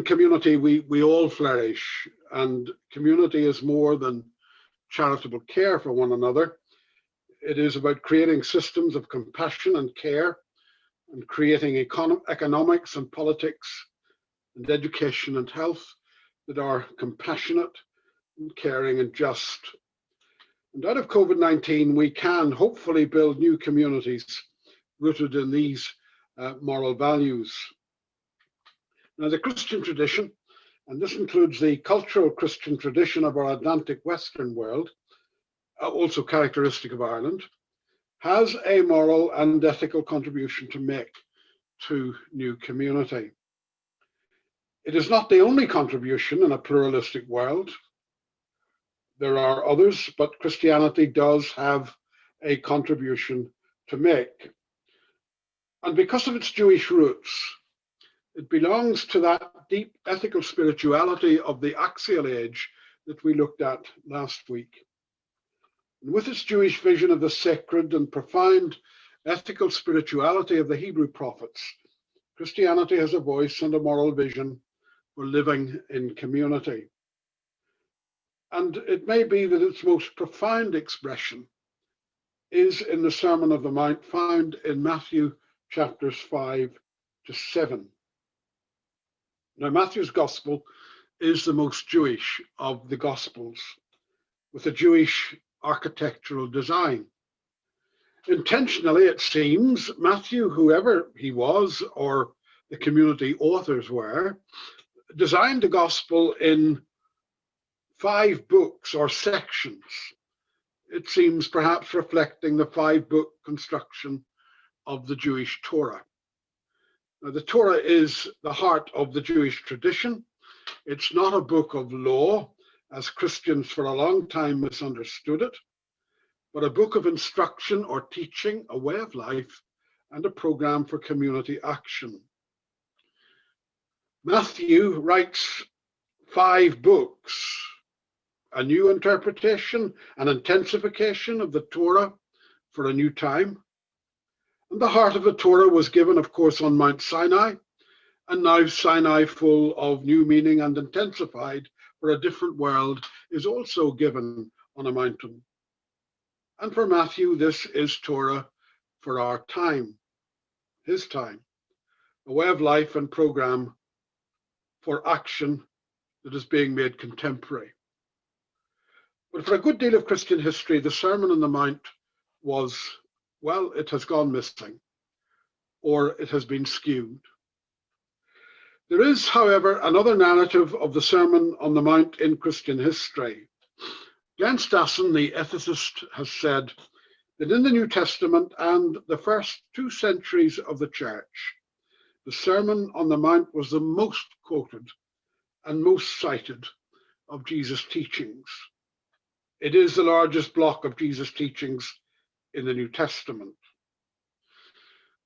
in community, we all flourish, and community is more than charitable care for one another. It is about creating systems of compassion and care, and creating economics and politics and education and health that are compassionate and caring and just. And out of COVID-19, we can hopefully build new communities rooted in these moral values. Now, the Christian tradition, and this includes the cultural Christian tradition of our Atlantic Western world, also characteristic of Ireland, has a moral and ethical contribution to make to new community. It is not the only contribution in a pluralistic world. There are others, but Christianity does have a contribution to make. And because of its Jewish roots, it belongs to that deep ethical spirituality of the axial age that we looked at last week. And with its Jewish vision of the sacred and profound ethical spirituality of the Hebrew prophets, Christianity has a voice and a moral vision for living in community. And it may be that its most profound expression is in the Sermon on the Mount found in Matthew chapters 5 to 7. Now, Matthew's gospel is the most Jewish of the gospels, with a Jewish architectural design. Intentionally, it seems, Matthew, whoever he was, or the community authors were, designed the gospel in 5 books or sections. It seems perhaps reflecting the 5-book construction of the Jewish Torah. Now, the Torah is the heart of the Jewish tradition. It's not a book of law, as Christians for a long time misunderstood it, but a book of instruction or teaching, a way of life, and a program for community action. Matthew writes 5 books, a new interpretation, an intensification of the Torah for a new time. And the heart of the Torah was given, of course, on Mount Sinai, and now Sinai, full of new meaning and intensified for a different world, is also given on a mountain. And for Matthew, this is Torah for our time, his time, a way of life and program for action that is being made contemporary. But for a good deal of Christian history, the Sermon on the Mount was, well, it has gone missing, or it has been skewed. There is, however, another narrative of the Sermon on the Mount in Christian history. Johnston, the ethicist, has said that in the New Testament and the first 2 centuries of the Church, the Sermon on the Mount was the most quoted and most cited of Jesus' teachings. It is the largest block of Jesus' teachings in the New Testament.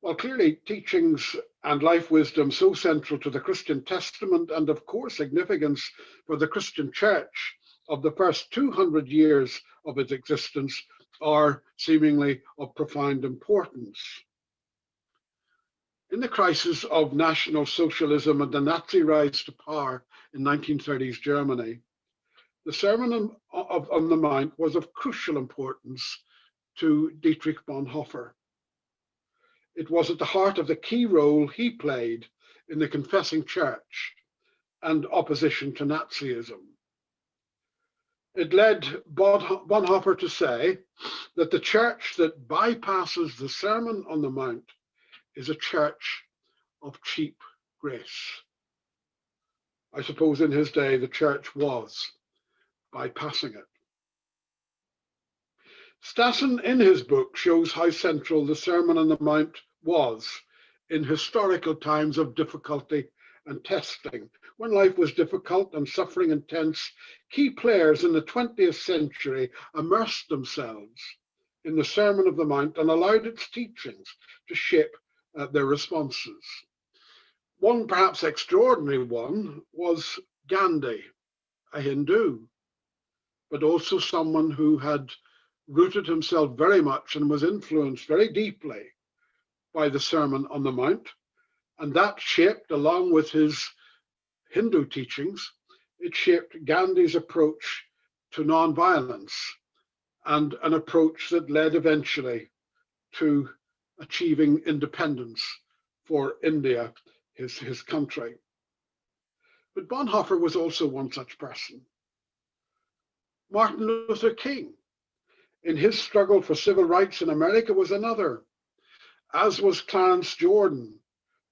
Well, clearly, teachings and life wisdom so central to the Christian Testament and of course significance for the Christian Church of the first 200 years of its existence are seemingly of profound importance. In the crisis of National Socialism and the Nazi rise to power in 1930s Germany, the Sermon on the Mount was of crucial importance to Dietrich Bonhoeffer. It was at the heart of the key role he played in the confessing church and opposition to Nazism. It led Bonhoeffer to say that the church that bypasses the Sermon on the Mount is a church of cheap grace. I suppose in his day the church was bypassing it. Stassen, in his book, shows how central the Sermon on the Mount was in historical times of difficulty and testing. When life was difficult and suffering intense, key players in the 20th century immersed themselves in the Sermon on the Mount and allowed its teachings to shape their responses. One perhaps extraordinary one was Gandhi, a Hindu, but also someone who had rooted himself very much and was influenced very deeply by the Sermon on the Mount. And that shaped, along with his Hindu teachings, it shaped Gandhi's approach to nonviolence, and an approach that led eventually to achieving independence for India, his country. But Bonhoeffer was also one such person. Martin Luther King, in his struggle for civil rights in America, was another, as was Clarence Jordan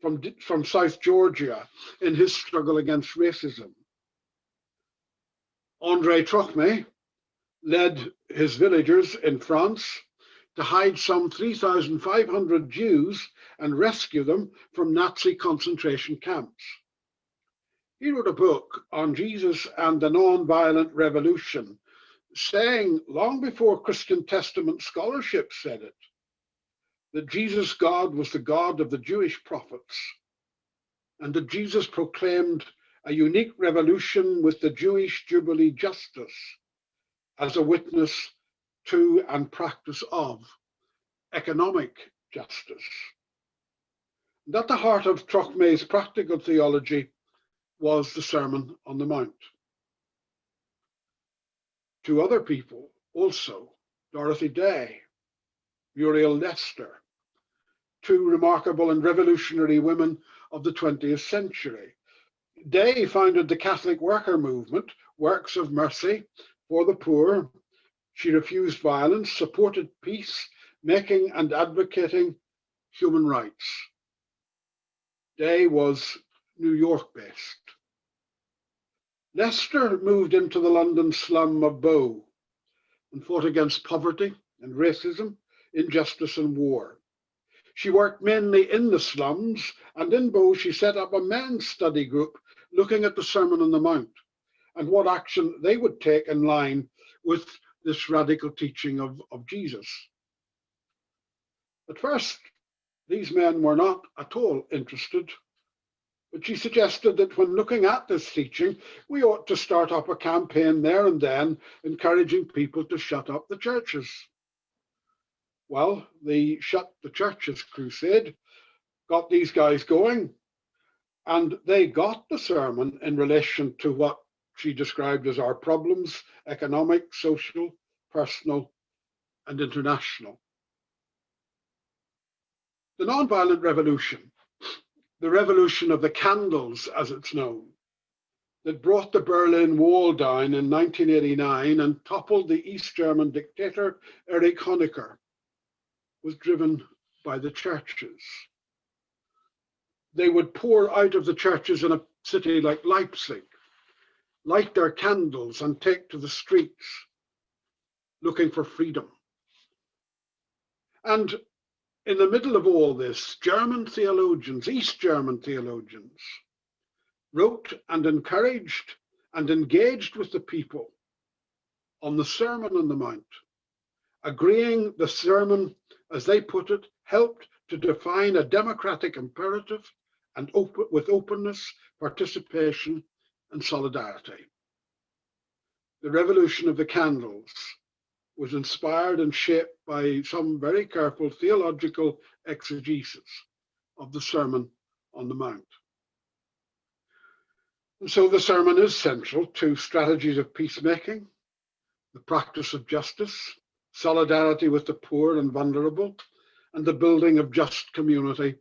from South Georgia in his struggle against racism. André Trocmé led his villagers in France to hide some 3,500 Jews and rescue them from Nazi concentration camps. He wrote a book on Jesus and the Nonviolent Revolution, saying long before Christian Testament scholarship said it, that Jesus' God was the God of the Jewish prophets, and that Jesus proclaimed a unique revolution with the Jewish Jubilee justice as a witness to and practice of economic justice. And at the heart of Trocmé's practical theology was the Sermon on the Mount. Two other people also, Dorothy Day, Muriel Lester, two remarkable and revolutionary women of the 20th century. Day founded the Catholic worker movement, Works of Mercy for the Poor. She refused violence, supported peace, making and advocating human rights. Day was New York based. Lester moved into the London slum of Bow and fought against poverty and racism, injustice and war. She worked mainly in the slums, and in Bow she set up a men's study group looking at the Sermon on the Mount and what action they would take in line with this radical teaching of Jesus. At first, these men were not at all interested, but she suggested that when looking at this teaching, we ought to start up a campaign there and then, encouraging people to shut up the churches. Well, the Shut the Churches crusade got these guys going, and they got the sermon in relation to what she described as our problems: economic, social, personal, and international. The nonviolent revolution, the revolution of the candles as it's known, that brought the Berlin Wall down in 1989 and toppled the East German dictator Erich Honecker, was driven by the churches. They would pour out of the churches in a city like Leipzig, light their candles and take to the streets looking for freedom. And in the middle of all this, German theologians, East German theologians, wrote and encouraged and engaged with the people on the Sermon on the Mount, agreeing the sermon, as they put it, helped to define a democratic imperative and with openness, participation, and solidarity. The revolution of the candles was inspired and shaped by some very careful theological exegesis of the Sermon on the Mount. And so the sermon is central to strategies of peacemaking, the practice of justice, solidarity with the poor and vulnerable, and the building of just community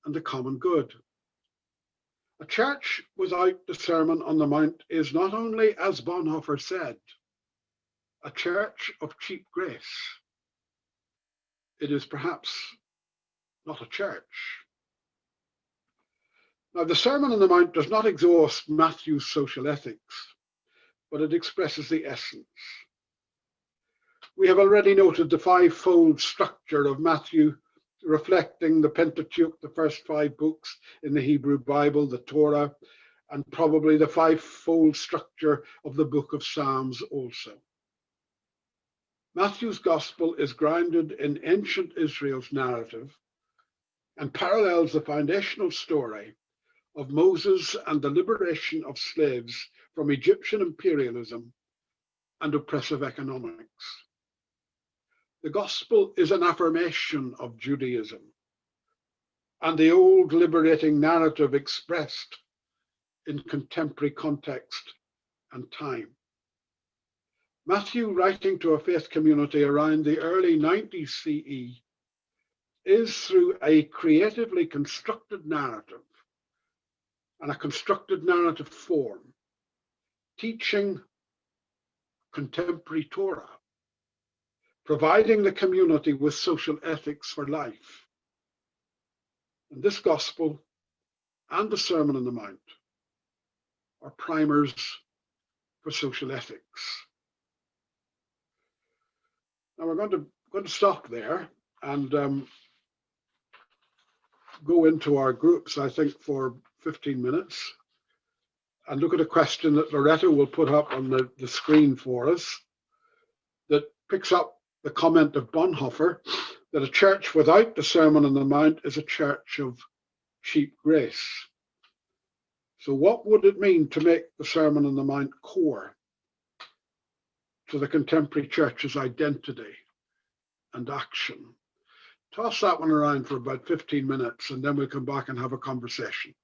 and the common good. A church without the Sermon on the Mount is not only, as Bonhoeffer said, a church of cheap grace. It is perhaps not a church. Now, the Sermon on the Mount does not exhaust Matthew's social ethics, but it expresses the essence. We have already noted the five-fold structure of Matthew, reflecting the Pentateuch, the first 5 books in the Hebrew Bible, the Torah, and probably the five-fold structure of the book of Psalms also. Matthew's gospel is grounded in ancient Israel's narrative and parallels the foundational story of Moses and the liberation of slaves from Egyptian imperialism and oppressive economics. The gospel is an affirmation of Judaism and the old liberating narrative expressed in contemporary context and time. Matthew, writing to a faith community around the early 90s CE, is through a creatively constructed narrative and a constructed narrative form, teaching contemporary Torah, providing the community with social ethics for life. And this gospel and the Sermon on the Mount are primers for social ethics. Now we're going to stop there and go into our groups, I think, for 15 minutes and look at a question that Loretta will put up on the screen for us that picks up the comment of Bonhoeffer that a church without the Sermon on the Mount is a church of cheap grace. So what would it mean to make the Sermon on the Mount core to the contemporary church's identity and action? Toss that one around for about 15 minutes and then we'll come back and have a conversation.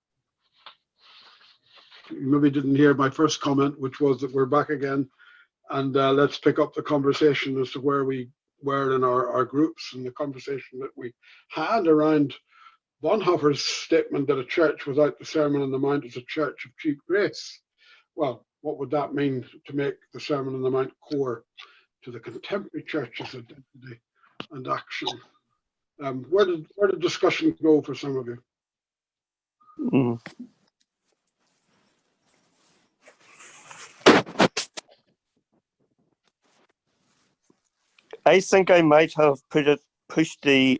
You maybe didn't hear my first comment, which was that we're back again, and let's pick up the conversation as to where we were in our groups and the conversation that we had around Bonhoeffer's statement that a church without the Sermon on the Mount is a church of cheap grace. Well, what would that mean to make the Sermon on the Mount core to the contemporary church's identity and action? Where did discussion go for some of you? I think I might have pushed the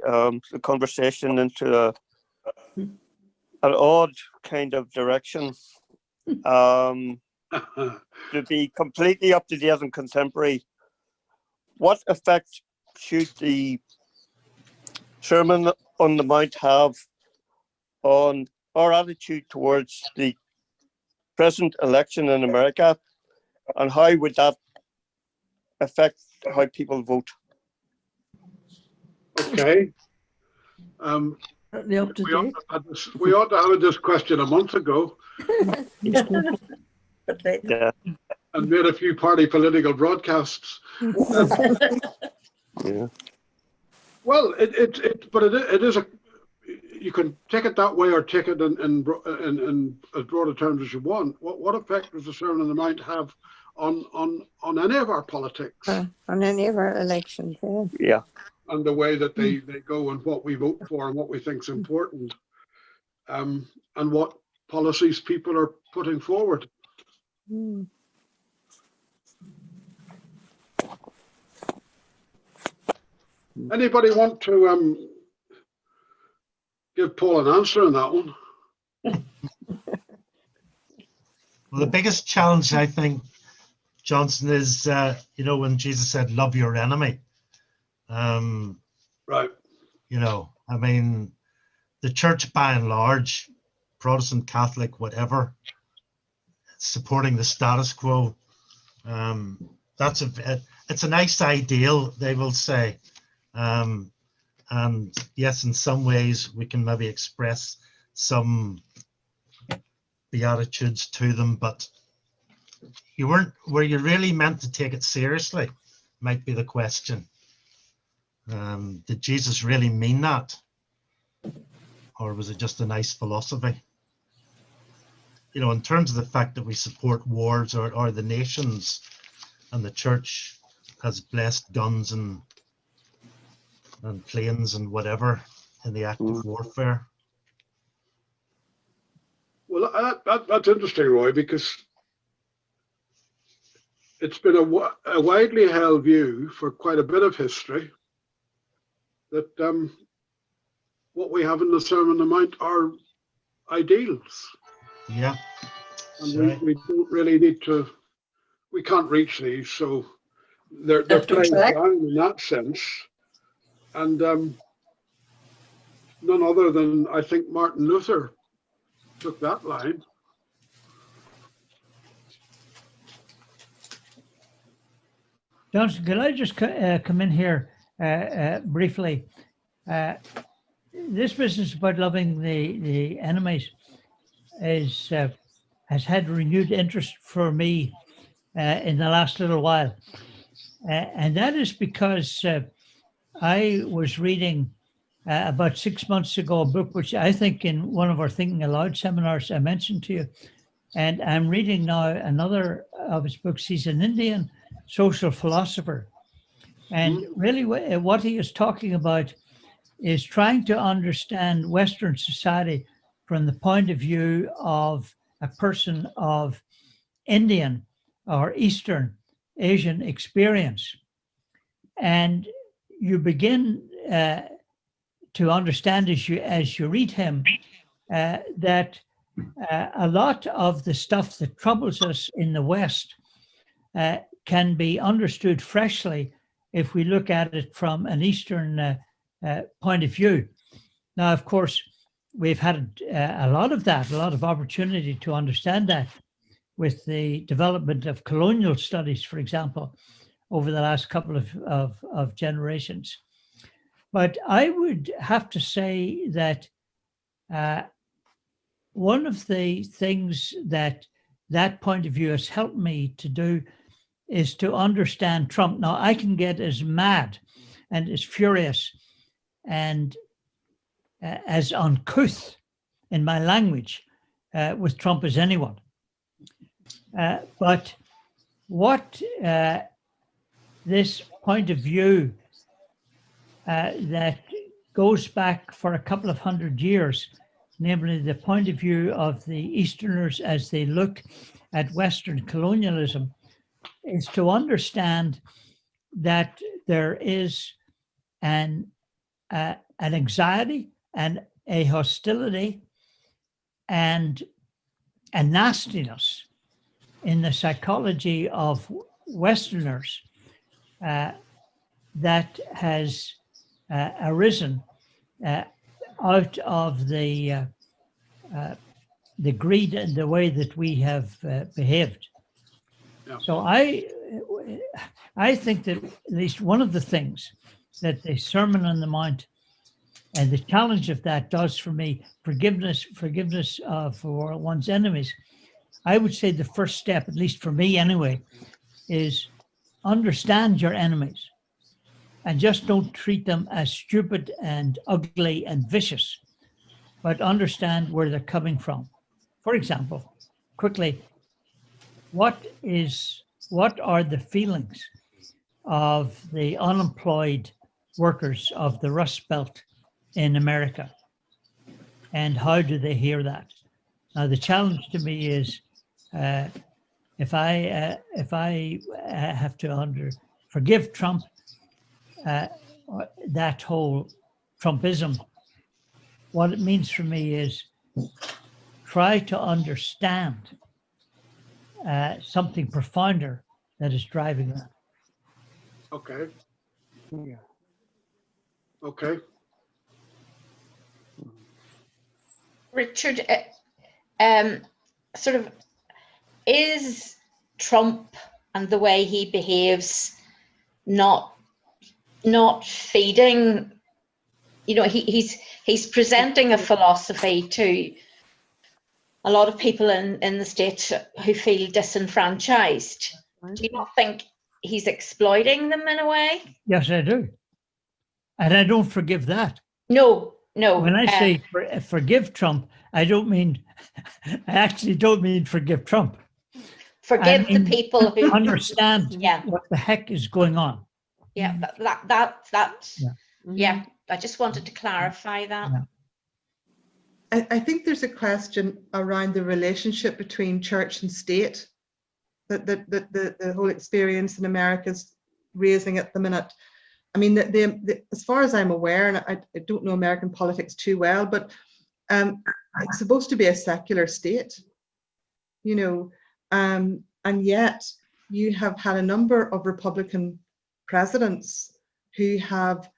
conversation into an odd kind of direction. To be completely up to date and contemporary, what effect should the Sermon on the Mount have on our attitude towards the present election in America, and how would that affect how people vote? Okay. We ought to have had this question a month ago. Yeah. And made a few party political broadcasts. Yeah. Well, it is a. You can take it that way or take it in as broad a terms as you want. What effect does the Sermon on the Mount have on any of our politics? on any of our elections, Yeah. And the way that they go and what we vote for and what we think is important, and what policies people are putting forward. Anybody want to give Paul an answer on that one? Well, the biggest challenge, I think, Johnston, is when Jesus said, "Love your enemy." Right. I mean, the church by and large, Protestant, Catholic, whatever, supporting the status quo. It's a nice ideal, they will say. And yes, in some ways we can maybe express some beatitudes to them, but were you really meant to take it seriously? Might be the question. Did Jesus really mean that? Or was it just a nice philosophy? In terms of the fact that we support wars or the nations, and the church has blessed guns and planes and whatever in the act of warfare. Well, that's interesting, Roy, because it's been a widely held view for quite a bit of history that what we have in the Sermon on the Mount are ideals. Yeah. And we don't really need to, we can't reach these, so they're playing down in that sense. And none other than, I think, Martin Luther took that line. Johnston, could I just come in here briefly? This business about loving the enemies is has had renewed interest for me in the last little while. And that is because I was reading about 6 months ago a book which I think in one of our Thinking Aloud seminars I mentioned to you. And I'm reading now another of his books. He's an Indian social philosopher. And really what he is talking about is trying to understand Western society from the point of view of a person of Indian or Eastern Asian experience. And you begin to understand as you read him that a lot of the stuff that troubles us in the West can be understood freshly if we look at it from an Eastern point of view. Now, of course, we've had a lot of that, a lot of opportunity to understand that with the development of colonial studies, for example, over the last couple of generations. But I would have to say that one of the things that point of view has helped me to do is to understand Trump. Now, I can get as mad and as furious and as uncouth in my language with Trump as anyone. But what this point of view that goes back for a couple of 100 years, namely the point of view of the Easterners as they look at Western colonialism, is to understand that there is an anxiety and a hostility and a nastiness in the psychology of Westerners that has arisen out of the greed and the way that we have behaved. Yeah. So I think that at least one of the things that the Sermon on the Mount and the challenge of that does for me, forgiveness for one's enemies, I would say the first step, at least for me anyway, is understand your enemies and just don't treat them as stupid and ugly and vicious, but understand where they're coming from. For example, quickly, what are the feelings of the unemployed workers of the Rust Belt in America? And how do they hear that? Now, the challenge to me is if I have to forgive Trump, that whole Trumpism, what it means for me is try to understand something profounder that is driving that. Okay. Yeah. Okay. Richard, sort of, is Trump and the way he behaves not feeding? You know, he's presenting a philosophy to a lot of people in the States who feel disenfranchised. Do you not think he's exploiting them in a way? Yes, I do. And I don't forgive that. No. When I say forgive Trump, I actually don't mean forgive Trump. Forgive the people who understand Yeah. what the heck is going on. Yeah, that's Yeah. I just wanted to clarify that. Yeah. I think there's a question around the relationship between church and state that the whole experience in America is raising at the minute. I mean, as far as I'm aware, and I don't know American politics too well, but it's supposed to be a secular state, you know, and yet you have had a number of Republican presidents who have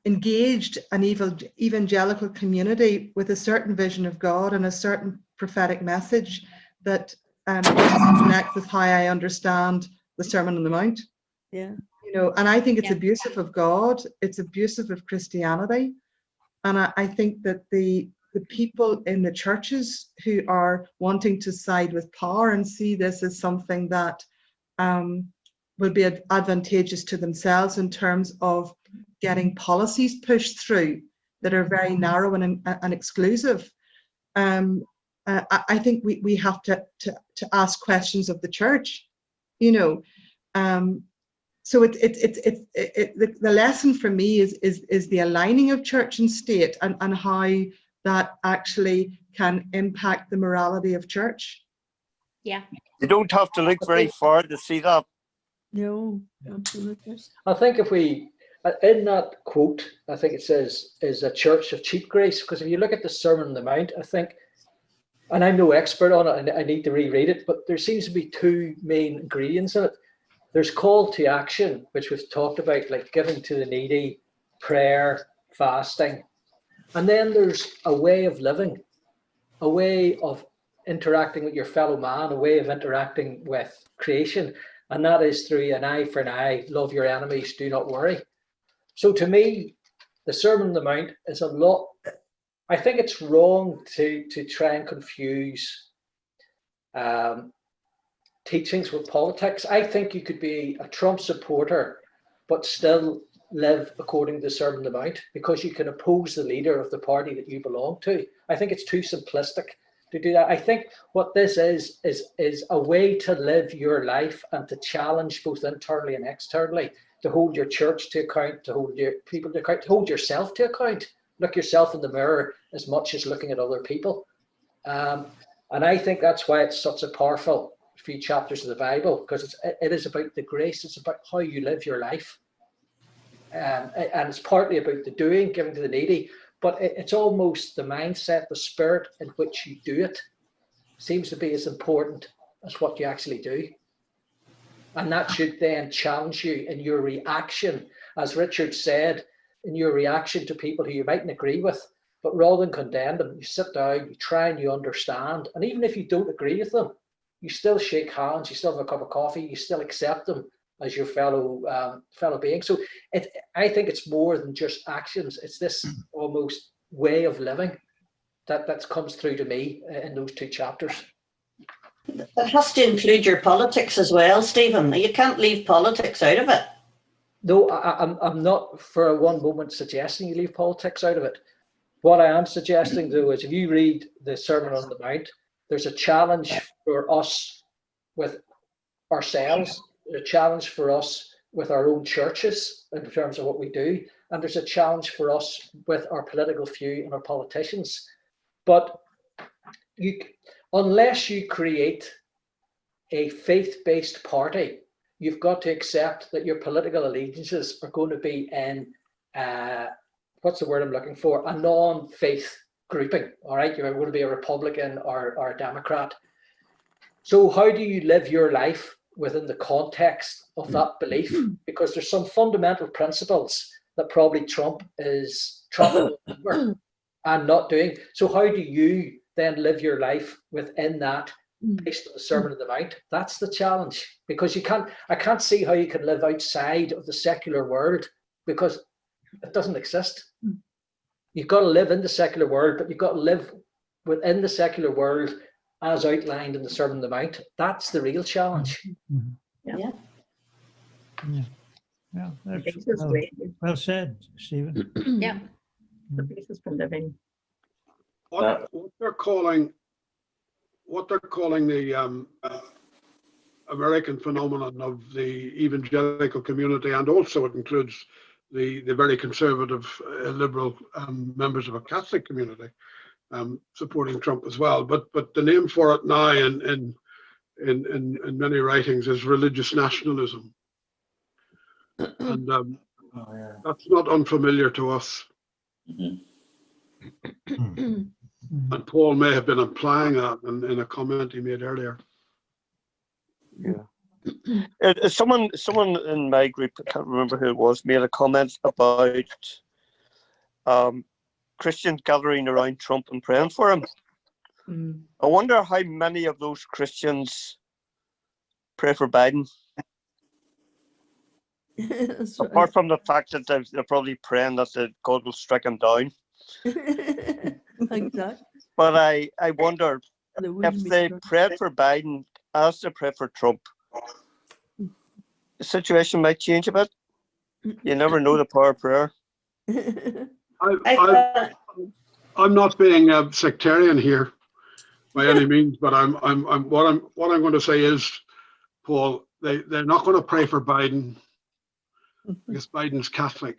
engaged an evangelical community with a certain vision of God and a certain prophetic message that connects with how I understand the Sermon on the Mount. Yeah. You know, and I think it's abusive of God. It's abusive of Christianity. And I think that the the people in the churches who are wanting to side with power and see this as something that will be advantageous to themselves in terms of getting policies pushed through that are very narrow and exclusive. I think we have to ask questions of the church, you know. So the lesson for me is the aligning of church and state and how that actually can impact the morality of church. Yeah. You don't have to look very far to see that. No, absolutely. I think if we, in that quote, I think it says, is a church of cheap grace, because if you look at the Sermon on the Mount, I think, and I'm no expert on it, and I need to reread it, but there seems to be two main ingredients in it. There's call to action, which we've talked about, like giving to the needy, prayer, fasting. And then there's a way of living, a way of interacting with your fellow man, a way of interacting with creation. And that is through an eye for an eye, love your enemies, do not worry. So to me, the Sermon on the Mount is a lot. I think it's wrong to try and confuse teachings with politics. I think you could be a Trump supporter, but still live according to the Sermon on the Mount, because you can oppose the leader of the party that you belong to. I think it's too simplistic to do that. I think what this is a way to live your life and to challenge both internally and externally, to hold your church to account, to hold your people to account, to hold yourself to account. Look yourself in the mirror as much as looking at other people. And I think that's why it's such a powerful few chapters of the Bible, because it is about the grace. It's about how you live your life. And it's partly about the doing, giving to the needy, but it's almost the mindset, the spirit in which you do it seems to be as important as what you actually do. And that should then challenge you in your reaction, as Richard said, in your reaction to people who you mightn't agree with, but rather than condemn them, you sit down, you try and you understand. And even if you don't agree with them, you still shake hands, you still have a cup of coffee, you still accept them as your fellow being. So I think it's more than just actions. It's this almost way of living that comes through to me in those two chapters. It has to include your politics as well, Stephen. You can't leave politics out of it. No, I'm not for one moment suggesting you leave politics out of it. What I am suggesting, though, is if you read the Sermon on the Mount, there's a challenge for us with ourselves, a challenge for us with our own churches in terms of what we do, and there's a challenge for us with our political view and our politicians. But unless you create a faith-based party, you've got to accept that your political allegiances are going to be in, what's the word I'm looking for, a non-faith grouping, all right? You're going to be a Republican or a Democrat. So how do you live your life within the context of that belief? Because there's some fundamental principles that probably Trump is trampling over and not doing. So how do you then live your life within that based on the Sermon on the Mount? That's the challenge, because I can't see how you can live outside of the secular world, because it doesn't exist. You've got to live in the secular world, but you've got to live within the secular world as outlined in the Sermon on the Mount. That's the real challenge. Yeah. Yeah, that's Basis way. well said, Stephen. Yeah. The basis for living. What they're calling the American phenomenon of the evangelical community, and also it includes the very conservative liberal members of a Catholic community supporting Trump as well. But the name for it now in many writings is religious nationalism, and that's not unfamiliar to us. And Paul may have been implying that in a comment he made earlier. Yeah. Someone in my group, I can't remember who it was, made a comment about Christians gathering around Trump and praying for him. I wonder how many of those Christians pray for Biden. Apart from the fact that they're probably praying that God will strike him down. Exactly. But I wonder There if wouldn't be they strong. prayed for Biden as they prayed for Trump, the situation might change a bit. You never know the power of prayer. I'm not being a sectarian here by any means, but what I'm going to say is, Paul, they're not going to pray for Biden because Biden's Catholic.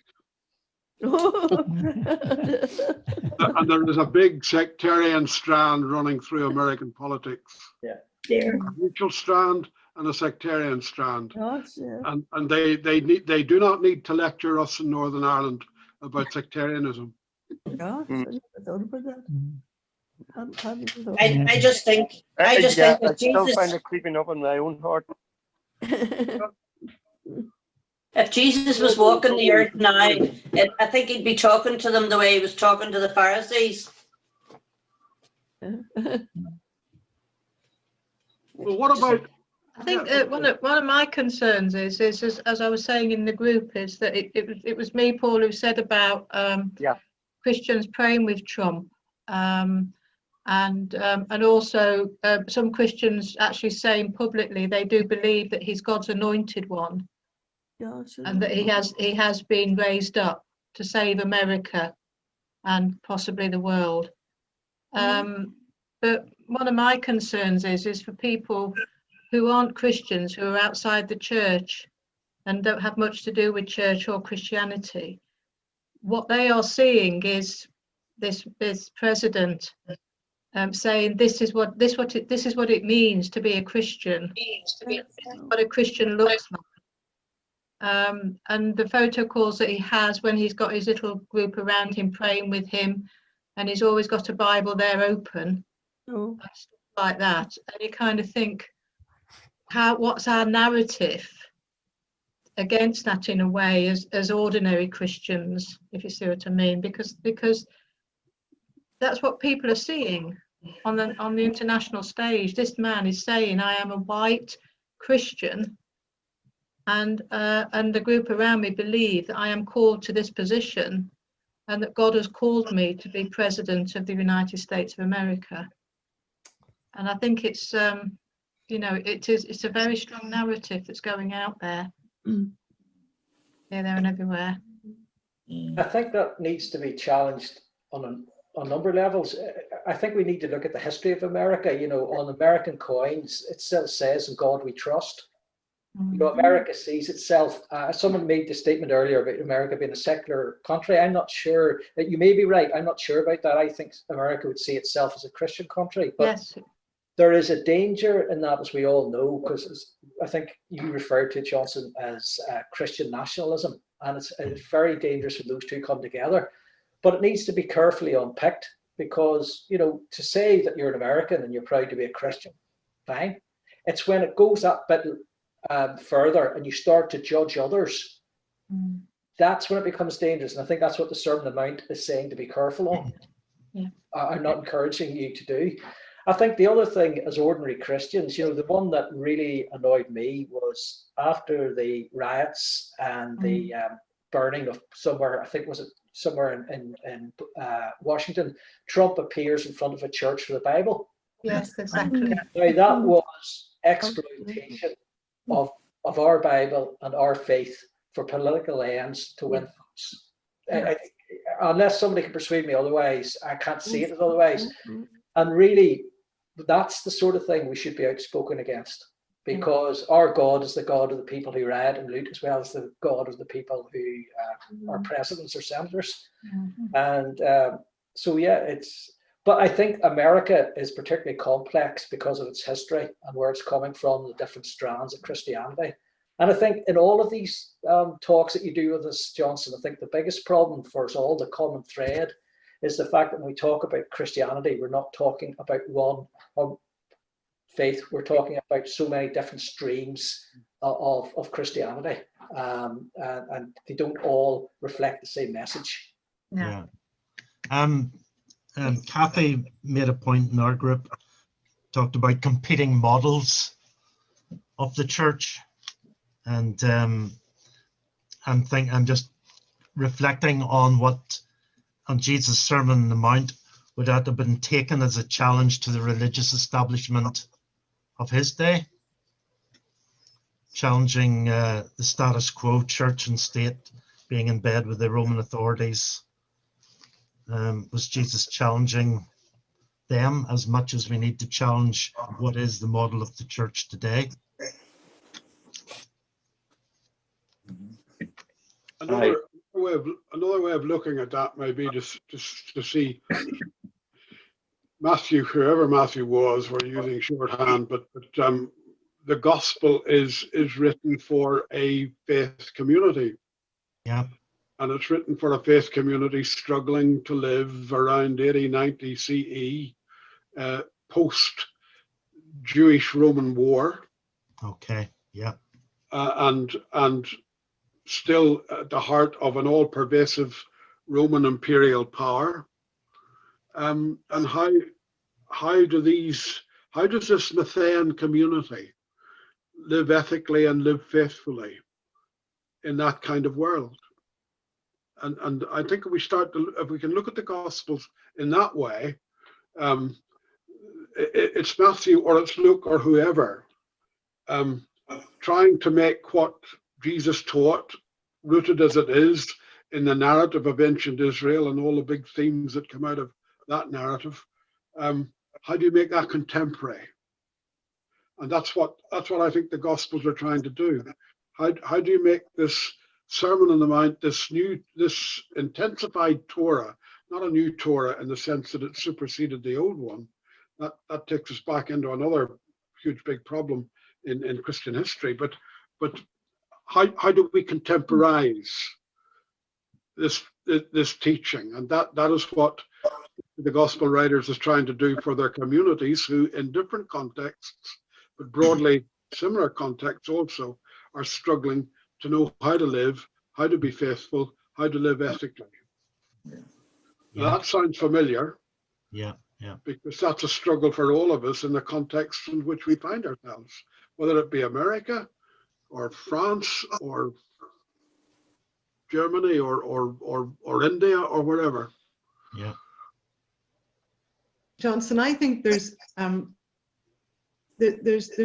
And there is a big sectarian strand running through American politics. Yeah. There. A neutral strand and a sectarian strand. Gosh, yeah. And they do not need to lecture us in Northern Ireland about sectarianism. Gosh, I Mm. never thought about that. Hadn't thought. I just think I think still that find Jesus, it creeping up in my own heart. if Jesus was walking the earth now, I think he'd be talking to them the way he was talking to the Pharisees. Well, what about? I think Yeah, one of my concerns is as I was saying in the group, is that it was me, Paul, who said about Christians praying with Trump, and also some Christians actually saying publicly they do believe that he's God's anointed one, Gosh, and that he has been raised up to save America and possibly the world. But one of my concerns is for people who aren't Christians, who are outside the church and don't have much to do with church or Christianity, what they are seeing is this president saying this is what it means to be a Christian, what a Christian looks like. And the photo calls that he has when he's got his little group around him praying with him, and he's always got a Bible there open, Oh. stuff like that. And you kind of think, what's our narrative against that in a way as ordinary Christians, if you see what I mean? Because that's what people are seeing on the international stage. This man is saying, I am a white Christian, and the group around me believe that I am called to this position and that God has called me to be president of the United States of America. And I think it's it's a very strong narrative that's going out there, here, there and everywhere. I think that needs to be challenged on a number of levels. I think we need to look at the history of America. On American coins, it still says, "In God we trust." America sees itself. Someone made the statement earlier about America being a secular country. I'm not sure that you may be right. I'm not sure about that. I think America would see itself as a Christian country. But yes. There is a danger in that, as we all know, because I think you referred to it, Johnston, as Christian nationalism, and it's very dangerous when those two come together. But it needs to be carefully unpicked, because to say that you're an American and you're proud to be a Christian, fine. It's when it goes that bit further and you start to judge others, that's when it becomes dangerous. And I think that's what the Sermon on the Mount is saying to be careful on. Yeah. I'm not encouraging you to do. I think the other thing, as ordinary Christians, the one that really annoyed me was after the riots and the burning of somewhere, I think was it somewhere in Washington, Trump appears in front of a church for the Bible. Yes, exactly. Now that was exploitation of our Bible and our faith for political ends to win votes. Unless somebody can persuade me otherwise, I can't see it as otherwise. And really, that's the sort of thing we should be outspoken against, because our God is the God of the people who riot and loot, as well as the God of the people who are presidents or senators. And but I think America is particularly complex because of its history and where it's coming from, the different strands of Christianity. And I think in all of these talks that you do with us, Johnston, I think the biggest problem for us all, the common thread, is the fact that when we talk about Christianity, we're not talking about one faith. We're talking about so many different streams of Christianity, and they don't all reflect the same message. Yeah. Kathy made a point in our group, talked about competing models of the church, and I'm just reflecting on Jesus' Sermon on the Mount, would that have been taken as a challenge to the religious establishment of his day? Challenging the status quo, church and state being in bed with the Roman authorities. Was Jesus challenging them as much as we need to challenge what is the model of the church today? Another way of looking at that may be just to see Matthew, whoever Matthew was, we're using shorthand, but the gospel is written for a faith community. Yeah. And it's written for a faith community struggling to live around 80, 90 CE, post-Jewish Roman War. Okay, yeah. And still at the heart of an all-pervasive Roman imperial power. And how does this Matthean community live ethically and live faithfully in that kind of world? And I think if we can look at the Gospels in that way, it's Matthew or it's Luke or whoever trying to make what Jesus taught, rooted as it is in the narrative of ancient Israel and all the big themes that come out of that narrative. How do you make that contemporary? And that's what I think the Gospels are trying to do. How do you make this Sermon on the Mount, this intensified Torah, not a new Torah in the sense that it superseded the old one. That takes us back into another huge big problem in Christian history. But how do we contemporize this teaching? And that is what the gospel writers is trying to do for their communities, who in different contexts, but broadly similar contexts also, are struggling to know how to live, how to be faithful, how to live ethically. Yeah. Now, that sounds familiar. Yeah, yeah. Because that's a struggle for all of us in the context in which we find ourselves, whether it be America or France or Germany or India or wherever. Yeah. Johnston, I think there's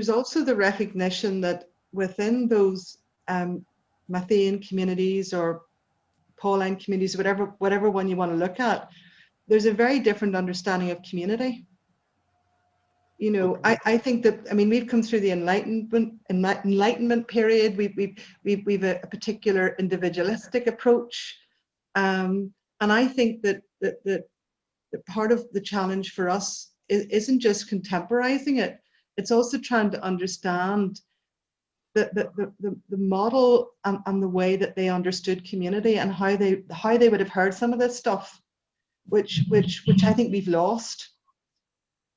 also the recognition that within those Matthean communities or Pauline communities, whatever one you want to look at, there's a very different understanding of community. You know, I think that, I mean, we've come through the Enlightenment period. We've a particular individualistic approach, and I think that part of the challenge for us isn't just contemporizing it; it's also trying to understand the model and the way that they understood community and how they would have heard some of this stuff, which I think we've lost.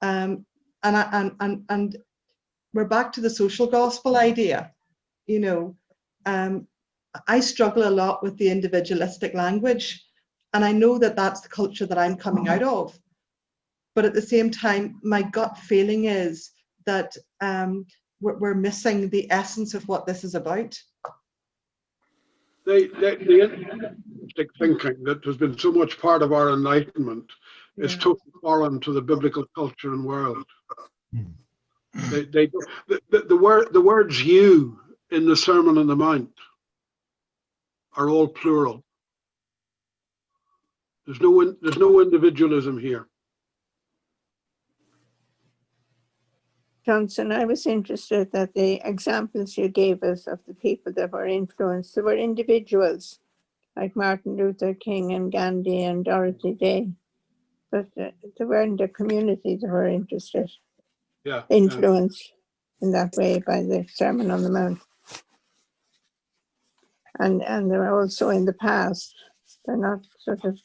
And we're back to the social gospel idea. You know, I struggle a lot with the individualistic language, and I know that that's the culture that I'm coming out of. But at the same time, my gut feeling is that we're missing the essence of what this is about. The individualistic thinking that has been so much part of our Enlightenment is totally foreign to the biblical culture and world. The words "you" in the Sermon on the Mount are all plural. There's no individualism here. Johnston, I was interested that the examples you gave us of the people that were influenced, they were individuals like Martin Luther King and Gandhi and Dorothy Day, but they weren't the community that were influenced in that way by the Sermon on the Mount. And they're also in the past. They're not sort of,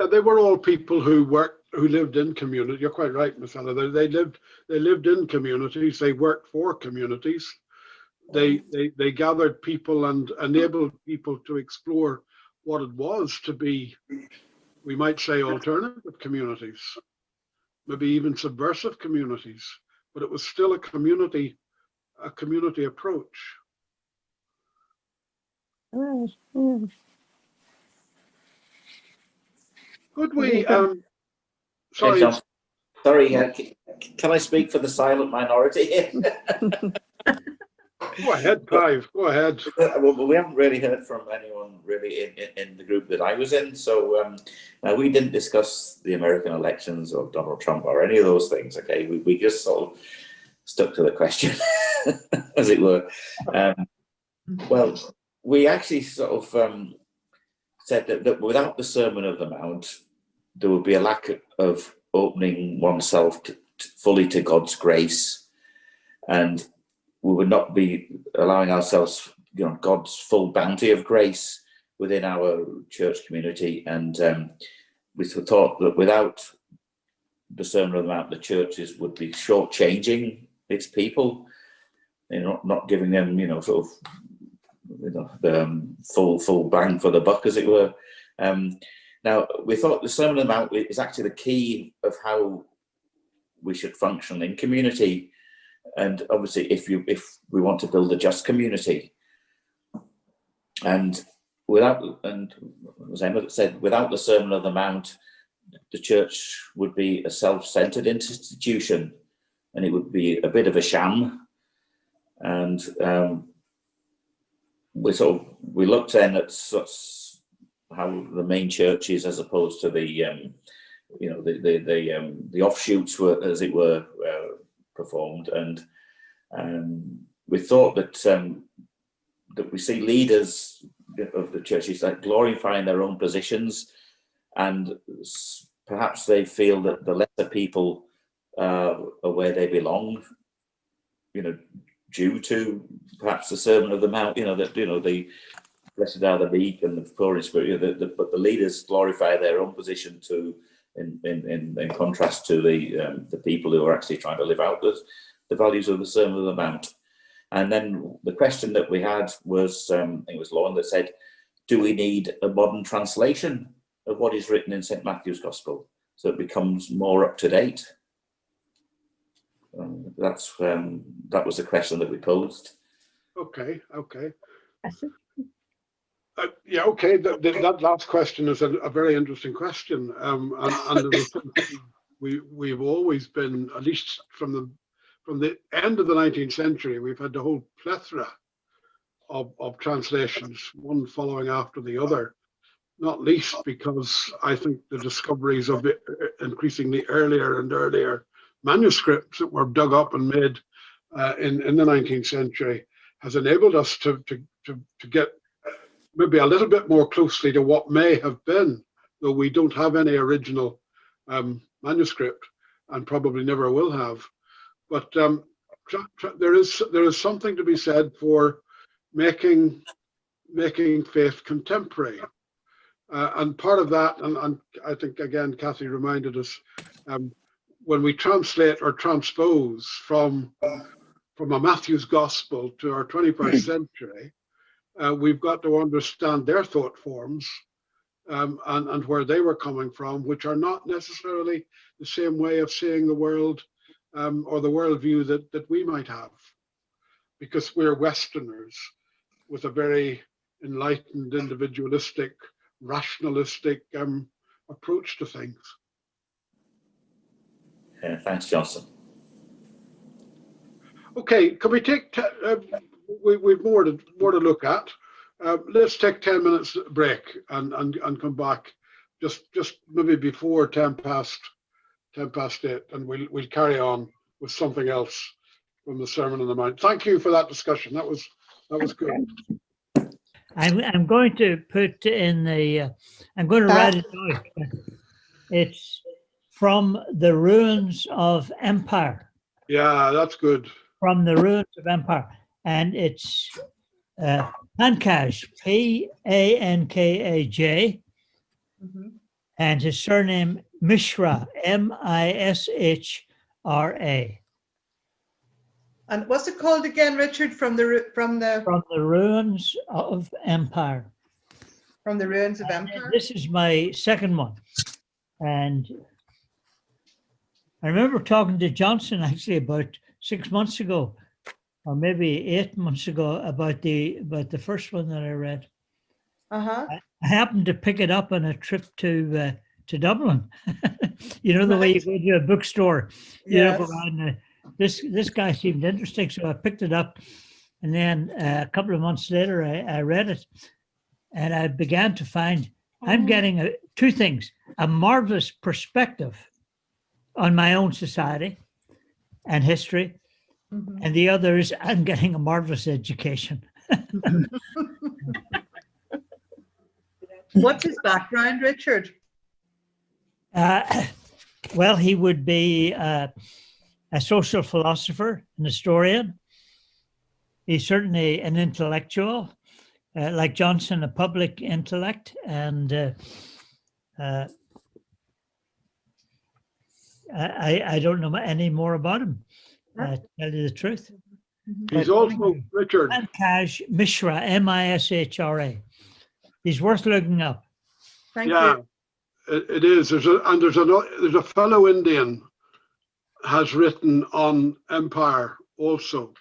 Yeah, they were all people who lived in community. You're quite right, Miss Ella. They lived in communities. They worked for communities. They gathered people and enabled people to explore what it was to be, we might say, alternative communities, maybe even subversive communities. But it was still a community approach. right. Could we, Hey, sorry, John, sorry, can I speak for the silent minority here? go ahead, Clive, go ahead. Well, we haven't really heard from anyone really in the group that I was in. So we didn't discuss the American elections or Donald Trump or any of those things. Okay, we just sort of stuck to the question, as it were. Well, we actually sort of said that without the Sermon of the Mount, there would be a lack of opening oneself fully to God's grace, and we would not be allowing ourselves, God's full bounty of grace within our church community. And we thought that without the Sermon of the Mount, the churches would be shortchanging its people, not giving them, sort of, the full bang for the buck, as it were. Now, we thought the Sermon of the Mount is actually the key of how we should function in community. And obviously, if we want to build a just community, and as Emma said, without the Sermon of the Mount, the church would be a self-centered institution, and it would be a bit of a sham. And we looked then at how the main churches, as opposed to the offshoots were, as it were, performed, and we thought that we see leaders of the churches like glorifying their own positions, and perhaps they feel that the lesser people are where they belong, due to perhaps the Sermon of the Mount, the blessed are the meek and the poor in spirit, but the leaders glorify their own position in contrast to the people who are actually trying to live out the values of the Sermon of the Mount. And then the question that we had was, I think it was Lauren that said, do we need a modern translation of what is written in St. Matthew's Gospel so it becomes more up to date? That was the question that we posed. Okay. Yeah, okay. That last question is a very interesting question, and we've always been, at least from the end of the 19th century, we've had the whole plethora of translations, one following after the other. Not least because I think the discoveries of increasingly earlier and earlier manuscripts that were dug up and made in the 19th century has enabled us to get maybe a little bit more closely to what may have been, though we don't have any original manuscript and probably never will have. But there is something to be said for making faith contemporary. And part of that, and I think, again, Kathy reminded us, when we translate or transpose from a Matthew's Gospel to our 21st century, we've got to understand their thought forms and where they were coming from, which are not necessarily the same way of seeing the world or the worldview that we might have, because we're Westerners with a very enlightened, individualistic, rationalistic approach to things. Thanks, Johnston. Okay, can we take? We've more to look at. Let's take 10 minutes break and come back just maybe before 10 past 8, and we'll carry on with something else from the Sermon on the Mount. Thank you for that discussion. That was good. I'm going to put in the. I'm going to write it out. It's From the Ruins of Empire. Yeah, that's good. From the Ruins of Empire, and it's Pankaj, Pankaj, and his surname Mishra, Mishra. And what's it called again, Richard? From the Ruins of Empire. From the Ruins of Empire. This is my second one, and I remember talking to Johnston actually about 6 months ago, or maybe 8 months ago, about the first one that I read. Uh-huh. I happened to pick it up on a trip to to Dublin. You know, the way you go to a bookstore, you Yes. look around. This guy seemed interesting, so I picked it up. And then a couple of months later, I read it, and I began to find I'm getting two things: a marvelous perspective on my own society and history, and the other is I'm getting a marvelous education. What's his background, Richard? Well, he would be a social philosopher, an historian. He's certainly an intellectual, like Johnston, a public intellect, and I don't know any more about him, to tell you the truth. He's also, Richard, Pankaj Mishra, Mishra. He's worth looking up. Thank yeah, you. it is. There's a fellow Indian has written on empire also,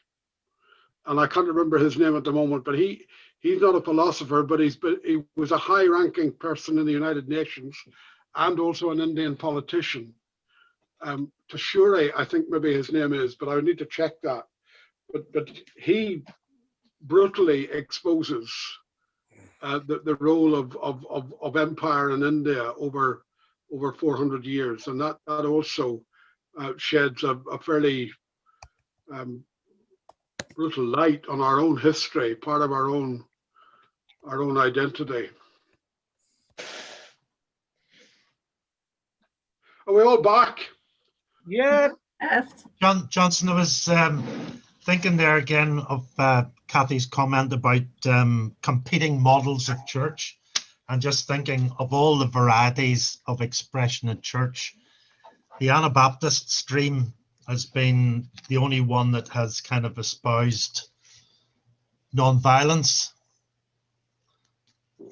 and I can't remember his name at the moment, but he's not a philosopher, but he was a high-ranking person in the United Nations and also an Indian politician. Tashure, I think maybe his name is, but I would need to check that. But he brutally exposes the role of empire in India over 400 years, and that also sheds a fairly brutal light on our own history, part of our own identity. Are we all back? Yeah. Johnston, I was thinking there again of Kathy's comment about competing models of church, and just thinking of all the varieties of expression in church. The Anabaptist stream has been the only one that has kind of espoused non-violence,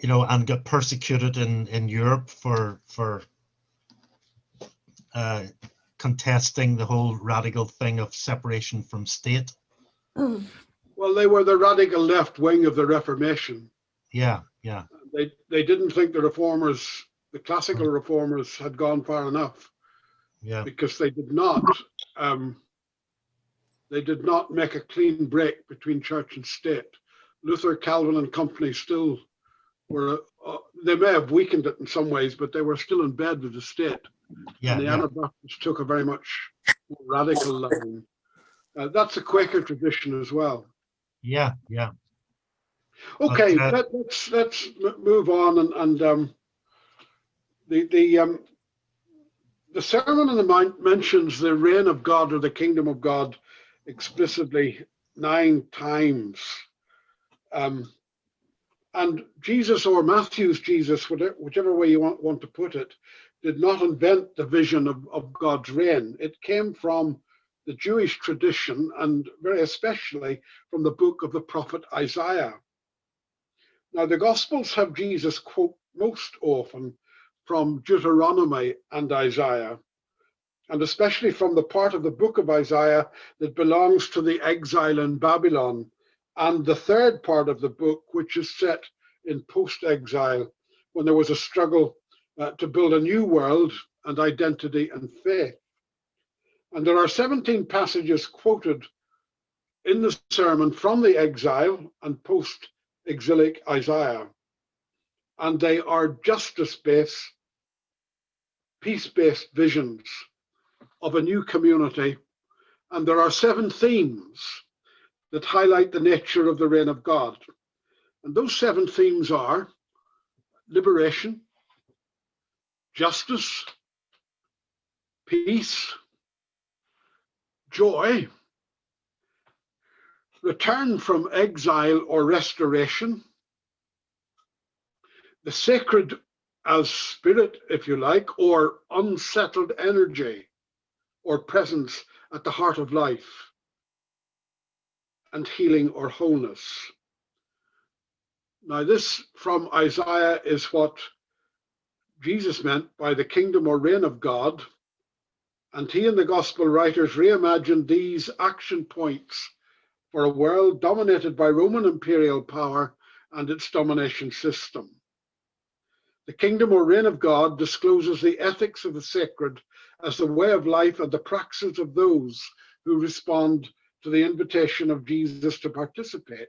you know, and got persecuted in Europe for contesting the whole radical thing of separation from state. Well, they were the radical left wing of the Reformation. Yeah. They didn't think the reformers, the classical reformers, had gone far enough. Yeah. Because they did not make a clean break between church and state. Luther, Calvin, and company still were. They may have weakened it in some ways, but they were still in bed with the state. Yeah. And the Anabaptists took a very much more radical line. That's a Quaker tradition as well. Yeah. Okay, But, let's move on, and the Sermon on the Mount mentions the reign of God or the kingdom of God explicitly 9 times. And Jesus, or Matthew's Jesus, whichever way you want to put it, did not invent the vision of God's reign. It came from the Jewish tradition, and very especially from the book of the prophet Isaiah. Now, the Gospels have Jesus quote most often from Deuteronomy and Isaiah, and especially from the part of the book of Isaiah that belongs to the exile in Babylon, and the third part of the book, which is set in post-exile, when there was a struggle to build a new world and identity and faith. And there are 17 passages quoted in the sermon from the exile and post-exilic Isaiah, and they are justice-based, peace-based visions of a new community. And there are 7 themes that highlight the nature of the reign of God. And those 7 themes are liberation, justice, peace, joy, return from exile or restoration, the sacred as spirit, if you like, or unsettled energy or presence at the heart of life, and healing or wholeness. Now, this from Isaiah is what Jesus meant by the kingdom or reign of God, and he and the gospel writers reimagined these action points for a world dominated by Roman imperial power and its domination system. The kingdom or reign of God discloses the ethics of the sacred as the way of life and the praxis of those who respond to the invitation of Jesus to participate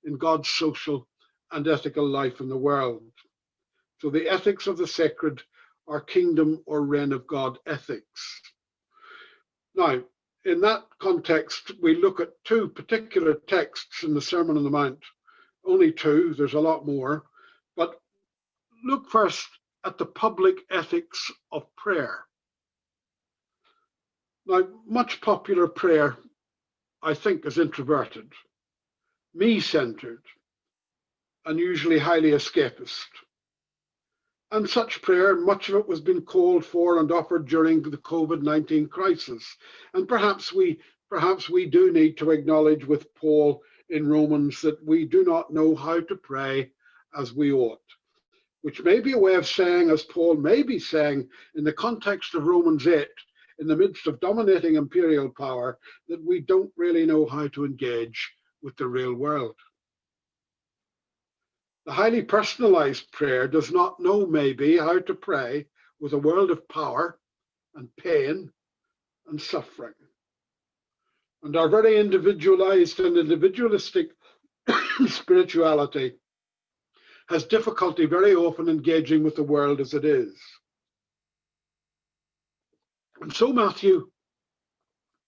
in God's social and ethical life in the world. So the ethics of the sacred are kingdom or reign of God ethics. Now, in that context, we look at two particular texts in the Sermon on the Mount. Only two, there's a lot more. But look first at the public ethics of prayer. Now, much popular prayer, I think, is introverted, me-centered, and usually highly escapist. And such prayer, much of it was being called for and offered during the COVID-19 crisis. And perhaps we do need to acknowledge with Paul in Romans that we do not know how to pray as we ought, which may be a way of saying, as Paul may be saying in the context of Romans 8, in the midst of dominating imperial power, that we don't really know how to engage with the real world. The highly personalized prayer does not know maybe how to pray with a world of power and pain and suffering. And our very individualized and individualistic spirituality has difficulty very often engaging with the world as it is. And so Matthew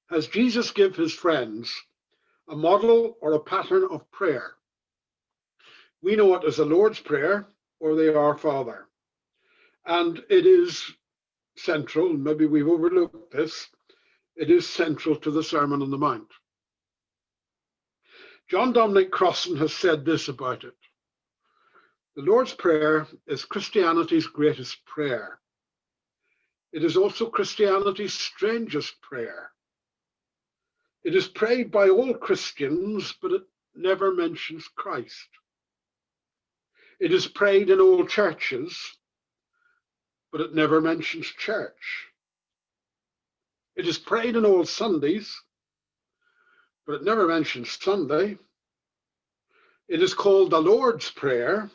has Jesus give his friends a model or a pattern of prayer. We know it as the Lord's Prayer or the Our Father. And it is central, maybe we've overlooked this, it is central to the Sermon on the Mount. John Dominic Crossan has said this about it. The Lord's Prayer is Christianity's greatest prayer. It is also Christianity's strangest prayer. It is prayed by all Christians, but it never mentions Christ. It is prayed in all churches, but it never mentions church. It is prayed in all Sundays, but it never mentions Sunday. It is called the Lord's Prayer,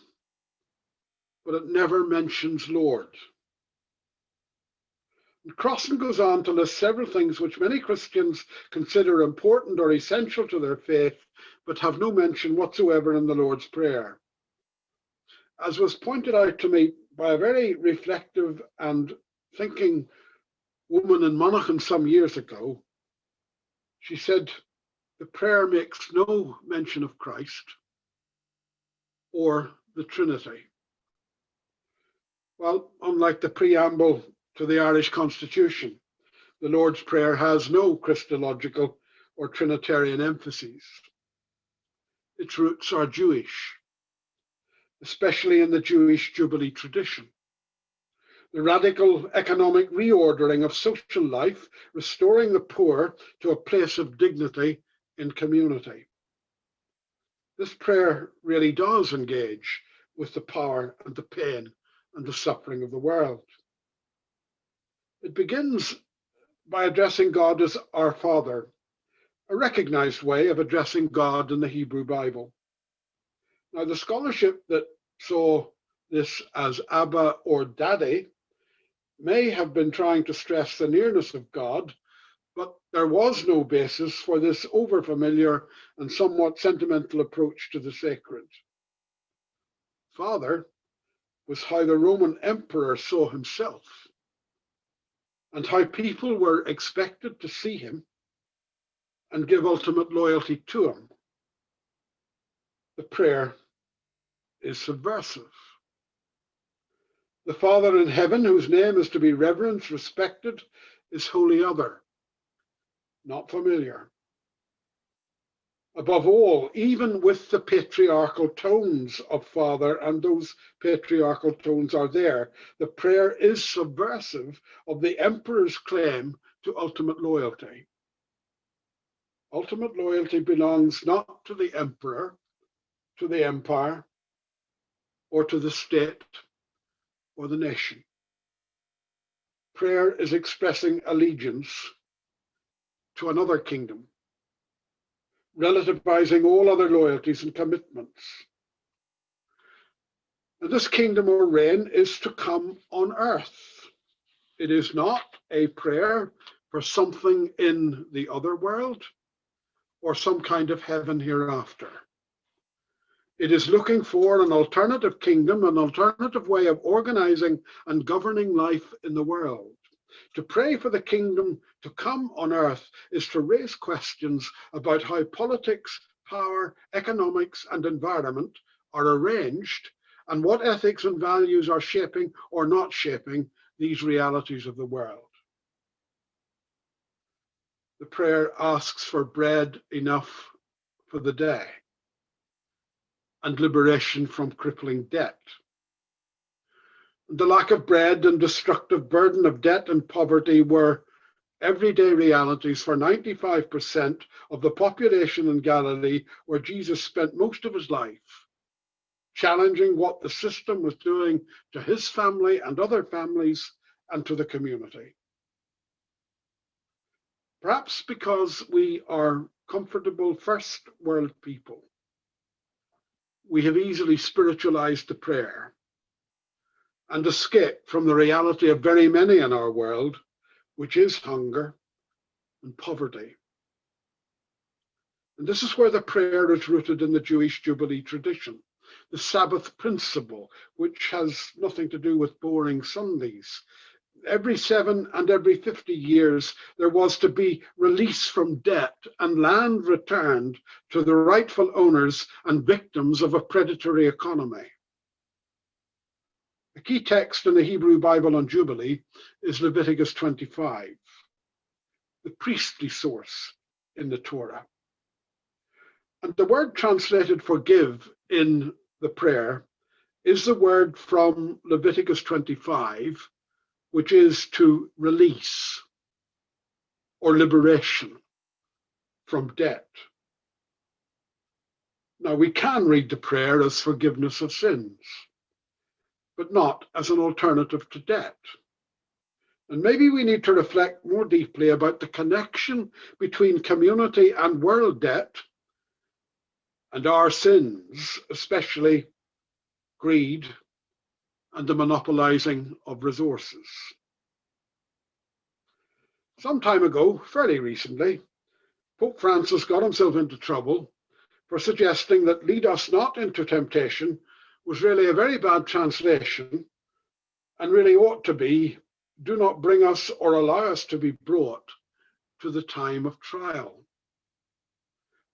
but it never mentions Lord. And Crossan goes on to list several things which many Christians consider important or essential to their faith, but have no mention whatsoever in the Lord's Prayer. As was pointed out to me by a very reflective and thinking woman in Monaghan some years ago, she said, the prayer makes no mention of Christ or the Trinity. Well, unlike the preamble to the Irish Constitution, the Lord's Prayer has no Christological or Trinitarian emphases. Its roots are Jewish, especially in the Jewish Jubilee tradition. The radical economic reordering of social life, restoring the poor to a place of dignity in community. This prayer really does engage with the power and the pain and the suffering of the world. It begins by addressing God as our Father, a recognized way of addressing God in the Hebrew Bible. Now, the scholarship that saw this as Abba or Daddy may have been trying to stress the nearness of God, but there was no basis for this overfamiliar and somewhat sentimental approach to the sacred. Father was how the Roman emperor saw himself, and how people were expected to see him and give ultimate loyalty to him. The prayer is subversive. The Father in heaven, whose name is to be reverenced, respected, is wholly other, not familiar. Above all, even with the patriarchal tones of Father, and those patriarchal tones are there, the prayer is subversive of the emperor's claim to ultimate loyalty. Ultimate loyalty belongs not to the emperor, to the empire, or to the state, or the nation. Prayer is expressing allegiance to another kingdom, relativizing all other loyalties and commitments. And this kingdom or reign is to come on earth. It is not a prayer for something in the other world or some kind of heaven hereafter. It is looking for an alternative kingdom, an alternative way of organizing and governing life in the world. To pray for the kingdom to come on earth is to raise questions about how politics, power, economics, and environment are arranged, and what ethics and values are shaping or not shaping these realities of the world. The prayer asks for bread enough for the day and liberation from crippling debt. The lack of bread and destructive burden of debt and poverty were everyday realities for 95% of the population in Galilee, where Jesus spent most of his life, challenging what the system was doing to his family and other families and to the community. Perhaps because we are comfortable first world people, we have easily spiritualized the prayer and escaped from the reality of very many in our world, which is hunger and poverty. And this is where the prayer is rooted in the Jewish Jubilee tradition, the Sabbath principle, which has nothing to do with boring Sundays. Every 7 and every 50 years, there was to be release from debt and land returned to the rightful owners and victims of a predatory economy. The key text in the Hebrew Bible on Jubilee is Leviticus 25, the priestly source in the Torah. And the word translated forgive in the prayer is the word from Leviticus 25, which is to release or liberation from debt. Now, we can read the prayer as forgiveness of sins, but not as an alternative to debt. And maybe we need to reflect more deeply about the connection between community and world debt and our sins, especially greed and the monopolizing of resources. Some time ago, fairly recently, Pope Francis got himself into trouble for suggesting that lead us not into temptation was really a very bad translation and really ought to be do not bring us or allow us to be brought to the time of trial.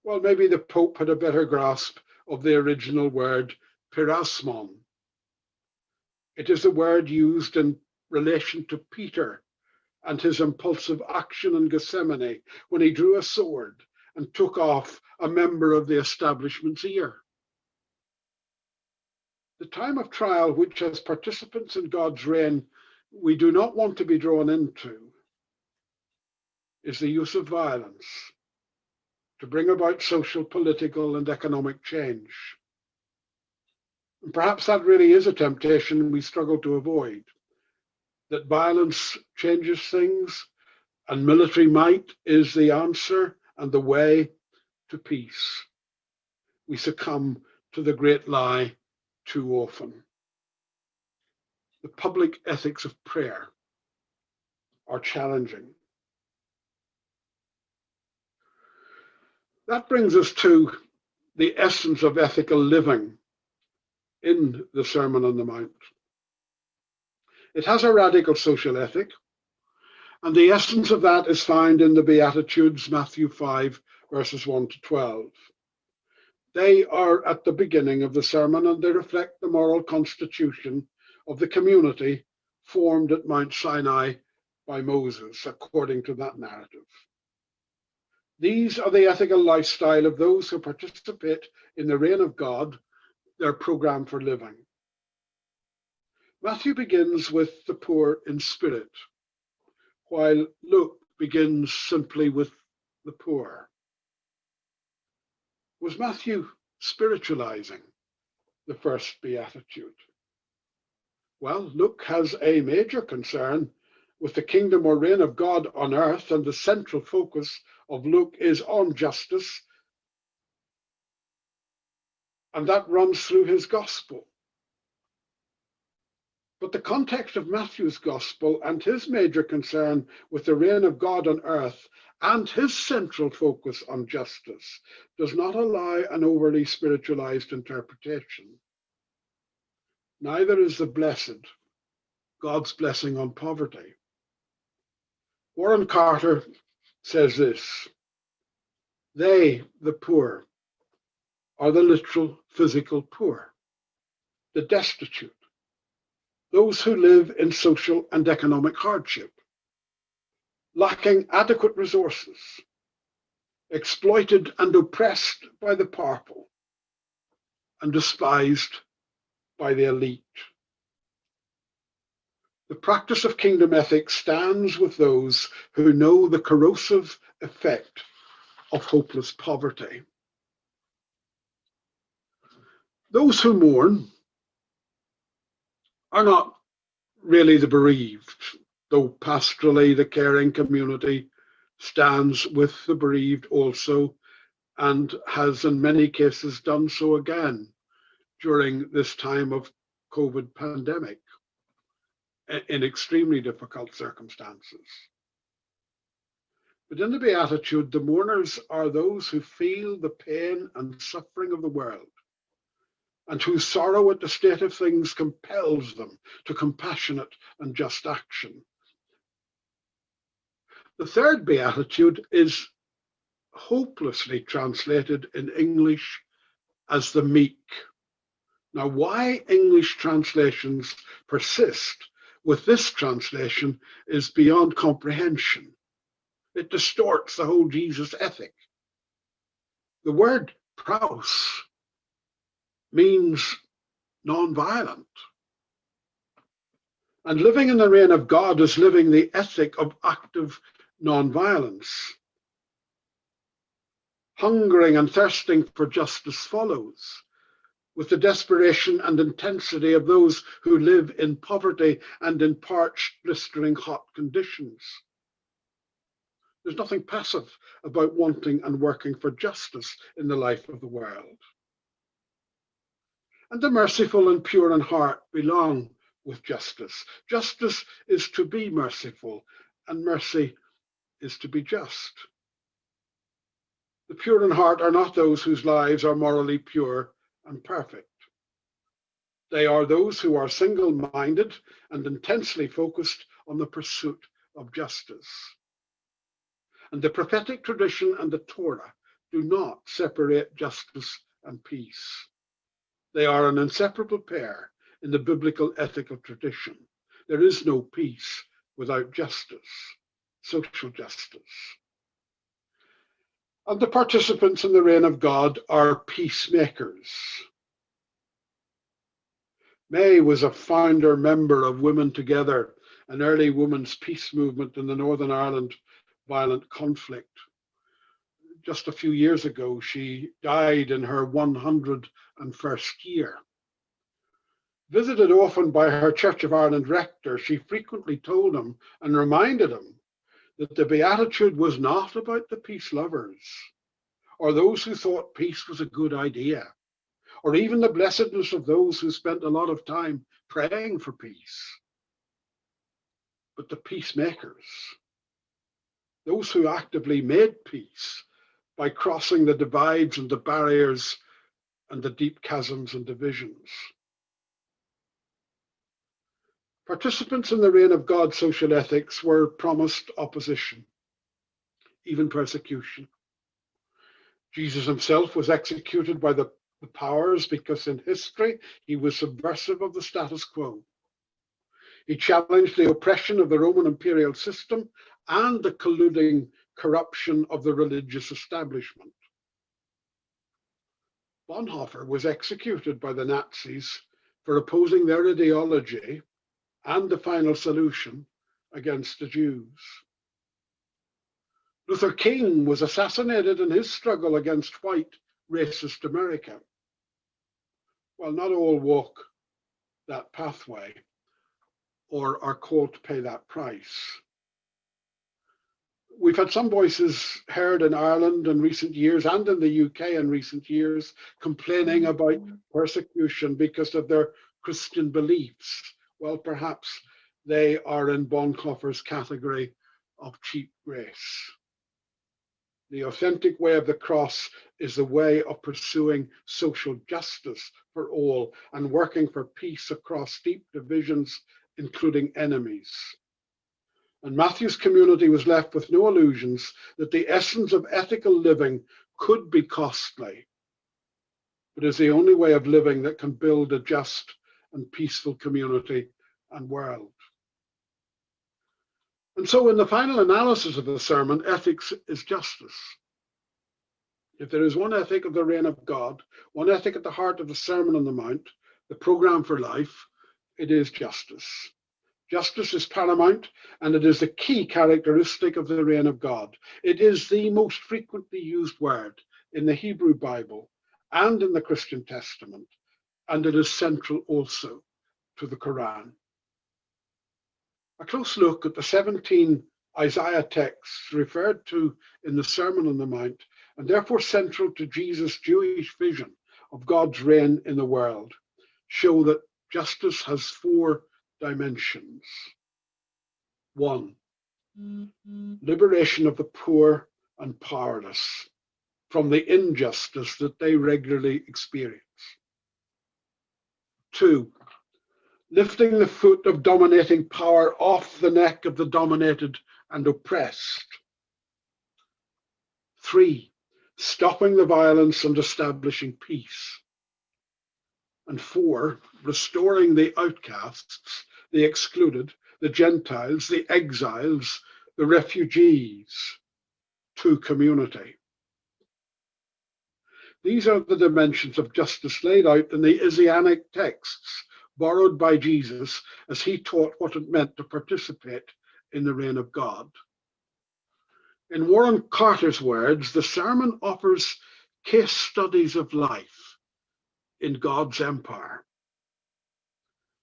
Well, maybe the Pope had a better grasp of the original word pirasmon. It is a word used in relation to Peter and his impulsive action in Gethsemane when he drew a sword and took off a member of the establishment's ear. The time of trial, which as participants in God's reign we do not want to be drawn into, is the use of violence to bring about social, political, and economic change. And perhaps that really is a temptation we struggle to avoid, that violence changes things and military might is the answer and the way to peace. We succumb to the great lie too often. The public ethics of prayer are challenging. That brings us to the essence of ethical living in the Sermon on the Mount. It has a radical social ethic, and the essence of that is found in the Beatitudes, Matthew 5, verses 1 to 12. They are at the beginning of the sermon, and they reflect the moral constitution of the community formed at Mount Sinai by Moses, according to that narrative. These are the ethical lifestyle of those who participate in the reign of God, their program for living. Matthew begins with the poor in spirit, while Luke begins simply with the poor. Was Matthew spiritualizing the first beatitude? Well, Luke has a major concern with the kingdom or reign of God on earth, and the central focus of Luke is on justice, and that runs through his gospel. But the context of Matthew's gospel and his major concern with the reign of God on earth and his central focus on justice does not allow an overly spiritualized interpretation. Neither is the blessed, God's blessing on poverty. Warren Carter says this: they, the poor, are the literal physical poor, the destitute, those who live in social and economic hardship, lacking adequate resources, exploited and oppressed by the powerful, and despised by the elite. The practice of kingdom ethics stands with those who know the corrosive effect of hopeless poverty. Those who mourn are not really the bereaved, though pastorally the caring community stands with the bereaved also, and has in many cases done so again during this time of COVID pandemic in extremely difficult circumstances. But in the Beatitude, the mourners are those who feel the pain and suffering of the world, and whose sorrow at the state of things compels them to compassionate and just action. The third Beatitude is hopelessly translated in English as the meek. Now, why English translations persist with this translation is beyond comprehension. It distorts the whole Jesus ethic. The word praus means non-violent. And living in the reign of God is living the ethic of active non-violence. Hungering and thirsting for justice follows, with the desperation and intensity of those who live in poverty and in parched, blistering hot conditions. There's nothing passive about wanting and working for justice in the life of the world. And the merciful and pure in heart belong with justice. Justice is to be merciful, and mercy is to be just. The pure in heart are not those whose lives are morally pure and perfect. They are those who are single-minded and intensely focused on the pursuit of justice. And the prophetic tradition and the Torah do not separate justice and peace. They are an inseparable pair in the biblical ethical tradition. There is no peace without justice, social justice. And the participants in the reign of God are peacemakers. May was a founder member of Women Together, an early women's peace movement in the Northern Ireland violent conflict. Just a few years ago, she died in her 101st year. Visited often by her Church of Ireland rector, she frequently told him and reminded him that the Beatitude was not about the peace lovers, or those who thought peace was a good idea, or even the blessedness of those who spent a lot of time praying for peace, but the peacemakers, those who actively made peace by crossing the divides and the barriers and the deep chasms and divisions. Participants in the reign of God's social ethics were promised opposition, even persecution. Jesus himself was executed by the powers because in history he was subversive of the status quo. He challenged the oppression of the Roman imperial system and the colluding corruption of the religious establishment. Bonhoeffer was executed by the Nazis for opposing their ideology and the final solution against the Jews. Luther King was assassinated in his struggle against white racist America. Well, not all walk that pathway or are called to pay that price. We've had some voices heard in Ireland in recent years and in the UK in recent years complaining about persecution because of their Christian beliefs well, perhaps they are in Bonhoeffer's category of cheap grace. The authentic way of the cross is the way of pursuing social justice for all and working for peace across deep divisions, including enemies. And Matthew's community was left with no illusions that the essence of ethical living could be costly, but is the only way of living that can build a just and peaceful community and world. And so in the final analysis of the sermon, ethics is justice. If there is one ethic of the reign of God, one ethic at the heart of the Sermon on the Mount, the program for life, it is justice. Justice is paramount, and it is the key characteristic of the reign of God. It is the most frequently used word in the Hebrew Bible and in the Christian Testament, and it is central also to the Quran. A close look at the 17 Isaiah texts referred to in the Sermon on the Mount, and therefore central to Jesus' Jewish vision of God's reign in the world, show that justice has 4 dimensions. 1, liberation of the poor and powerless from the injustice that they regularly experience. 2, lifting the foot of dominating power off the neck of the dominated and oppressed. 3, stopping the violence and establishing peace. And 4, restoring the outcasts, the excluded, the Gentiles, the exiles, the refugees to community. These are the dimensions of justice laid out in the Isianic texts, borrowed by Jesus as he taught what it meant to participate in the reign of God. In Warren Carter's words, the sermon offers case studies of life in God's empire.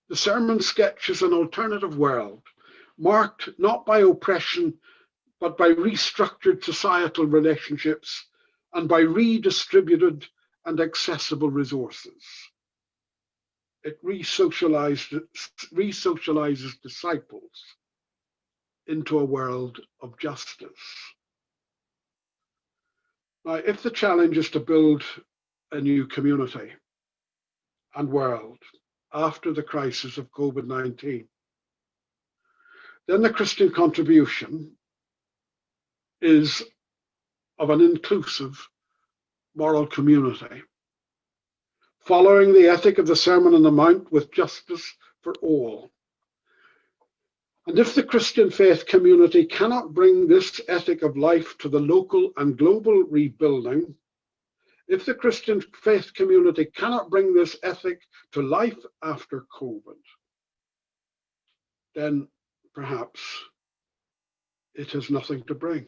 The sermon sketches an alternative world, marked not by oppression, but by restructured societal relationships and by redistributed and accessible resources. It re-socializes disciples into a world of justice. Now, if the challenge is to build a new community and world after the crisis of COVID-19, then the Christian contribution is of an inclusive moral community, following the ethic of the Sermon on the Mount with justice for all. And if the Christian faith community cannot bring this ethic of life to the local and global rebuilding, if the Christian faith community cannot bring this ethic to life after COVID, then perhaps it has nothing to bring.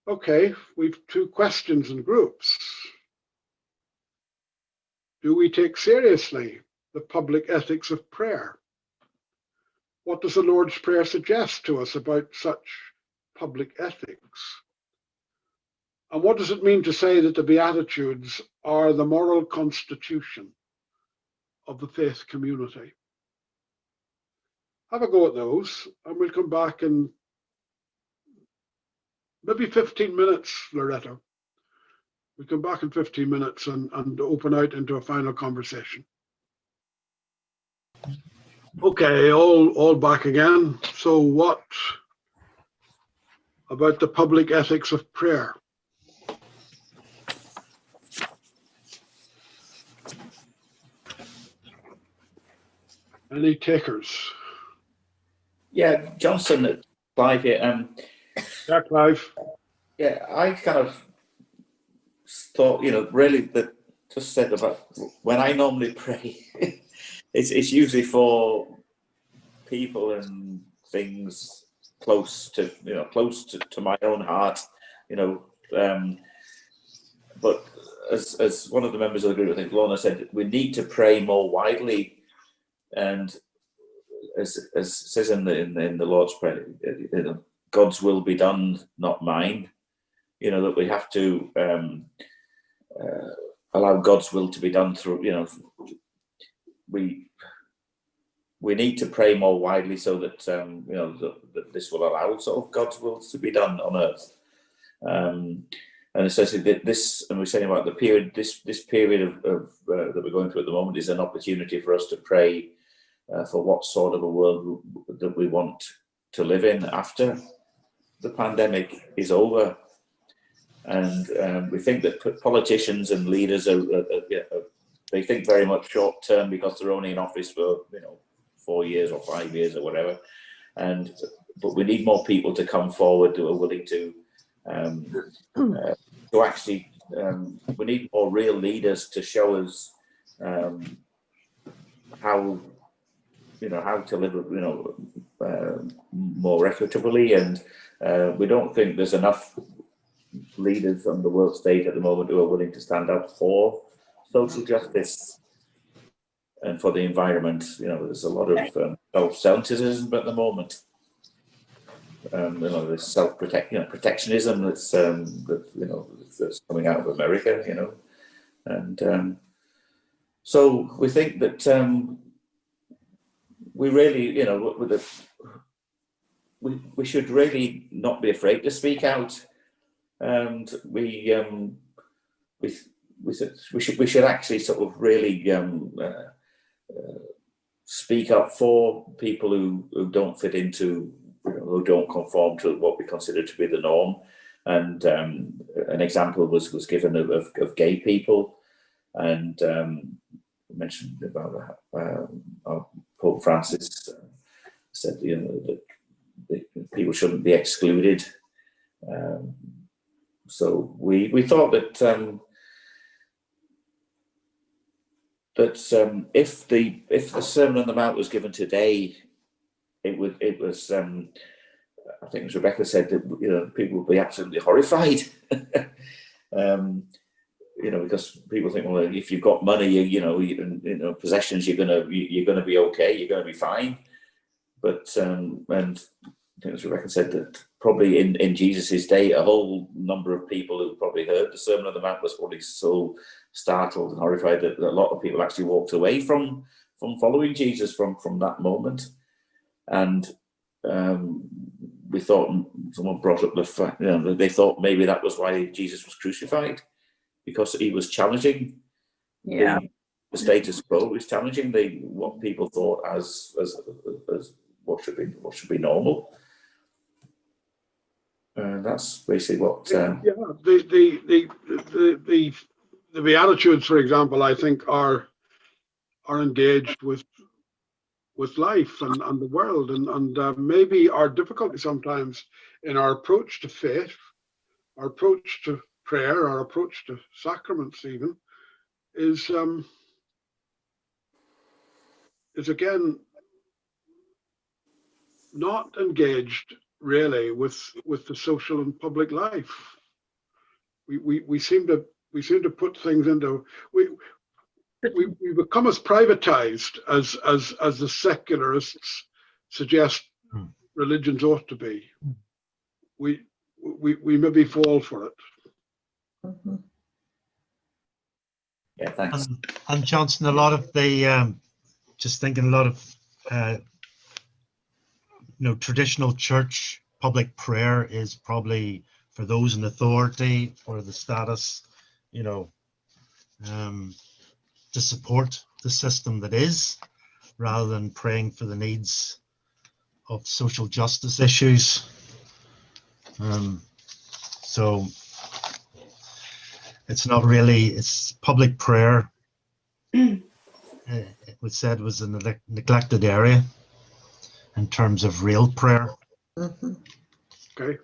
Okay, we've 2 questions in groups. Do we take seriously the public ethics of prayer? What does the Lord's Prayer suggest to us about such public ethics? And what does it mean to say that the Beatitudes are the moral constitution of the faith community? Have a go at those, and we'll come back in maybe 15 minutes, Loretta. We come back in 15 minutes and open out into a final conversation. Okay, all back again. So what about the public ethics of prayer? Any takers? Yeah, Johnston, Clive here. Yeah, Clive. Yeah, I kind of thought, really that just said about when I normally pray, it's usually for people and things close to my own heart, but as one of the members of the group, I think Lorna said, we need to pray more widely, and as it says in the Lord's Prayer, God's will be done, not mine. That we have to allow God's will to be done through, we need to pray more widely so that, that this will allow sort of God's will to be done on earth. And essentially this, and we're saying about the period, this period of that we're going through at the moment is an opportunity for us to pray for what sort of a world that we want to live in after the pandemic is over. And we think that politicians and leaders they think very much short term because they're only in office for 4 years or 5 years or whatever. But we need more people to come forward who are willing to actually. We need more real leaders to show us how to live more equitably, and we don't think there's enough leaders on the world stage at the moment who are willing to stand up for social justice and for the environment. There's a lot of self-centeredism at the moment. There's protectionism that's coming out of America. And so we think that we really, we should really not be afraid to speak out, and we should actually sort of really speak up for people who don't fit into, who don't conform to what we consider to be the norm. And an example was given of gay people, and mentioned about Pope Francis said that people shouldn't be excluded. So we thought that if the Sermon on the Mount was given today, it was I think as Rebecca said, that people would be absolutely horrified. Because people think, well, if you've got money, possessions, you're gonna be okay, you're gonna be fine. But and I think as Rebecca said, that probably in Jesus's day, a whole number of people who probably heard the Sermon on the Mount was probably so startled and horrified that a lot of people actually walked away from following Jesus from that moment. And we thought, someone brought up the fact, they thought maybe that was why Jesus was crucified, because he was challenging the status quo. He was challenging what people thought as what should be normal. And that's basically what. The Beatitudes, for example, I think are engaged with life and the world, and maybe our difficulty sometimes in our approach to faith, our approach to prayer, our approach to sacraments even, is again not engaged really with the social and public life. We seem to put things into we become as privatized as the secularists suggest religions ought to be. We maybe fall for it. Yeah, thanks. And Johnston, a lot of the just thinking a lot of traditional church public prayer is probably for those in authority, for the status, to support the system that is, rather than praying for the needs of social justice issues. So it's not really, it's public prayer. It was said was a neglected area in terms of real prayer. Okay.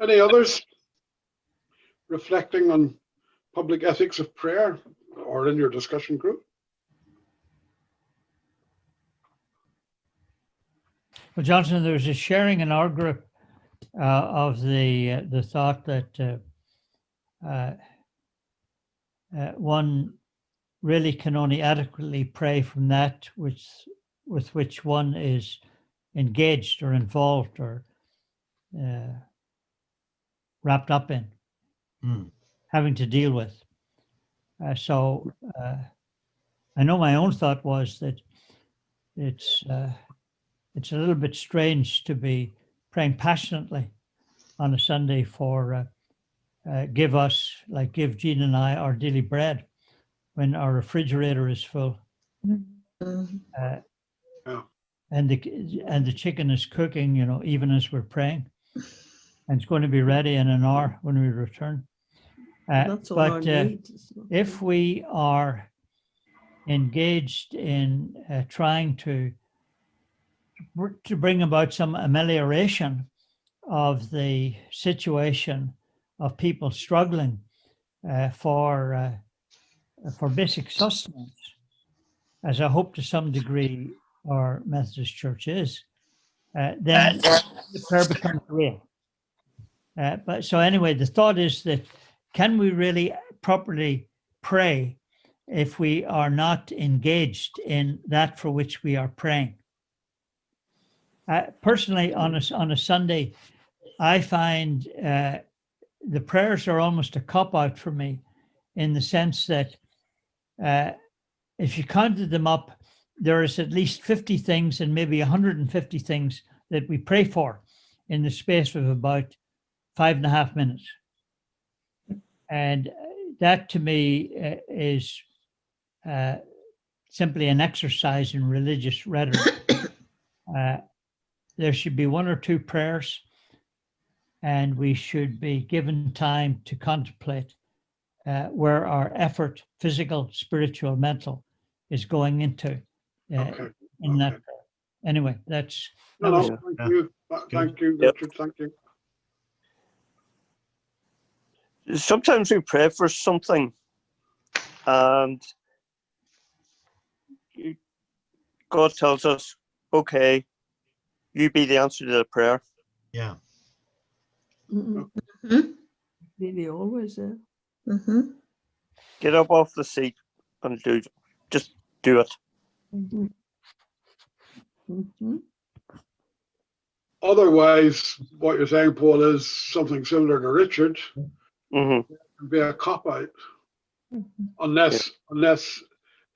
Any others reflecting on public ethics of prayer or in your discussion group? Well, Johnston, there was a sharing in our group of the thought that one really can only adequately pray from that with which one is engaged or involved or wrapped up in, having to deal with. So I know my own thought was that it's a little bit strange to be praying passionately on a Sunday for give us, like give Jean and I our daily bread when our refrigerator is full. And the chicken is cooking, you know, even as we're praying, and it's going to be ready in an hour when we return. But if we are engaged in trying to bring about some amelioration of the situation of people struggling for basic sustenance, as I hope to some degree our Methodist Church is, then the prayer becomes real. But so anyway, the thought is that can we really properly pray if we are not engaged in that for which we are praying? Personally, on a Sunday, I find the prayers are almost a cop-out for me, in the sense that if you counted them up, there is at least 50 things and maybe 150 things that we pray for in the space of about 5.5 minutes. And that to me is simply an exercise in religious rhetoric. There should be 1 or 2 prayers, and we should be given time to contemplate where our effort, physical, spiritual, mental, is going into that prayer. Anyway, that's... Thank you. Thank you, Richard. Thank you. Sometimes we pray for something and God tells us, okay, you be the answer to the prayer. Yeah. Really always. Get up off the seat and just do it. Otherwise, what you're saying, Paul, is something similar to Richard. It can be a cop-out, unless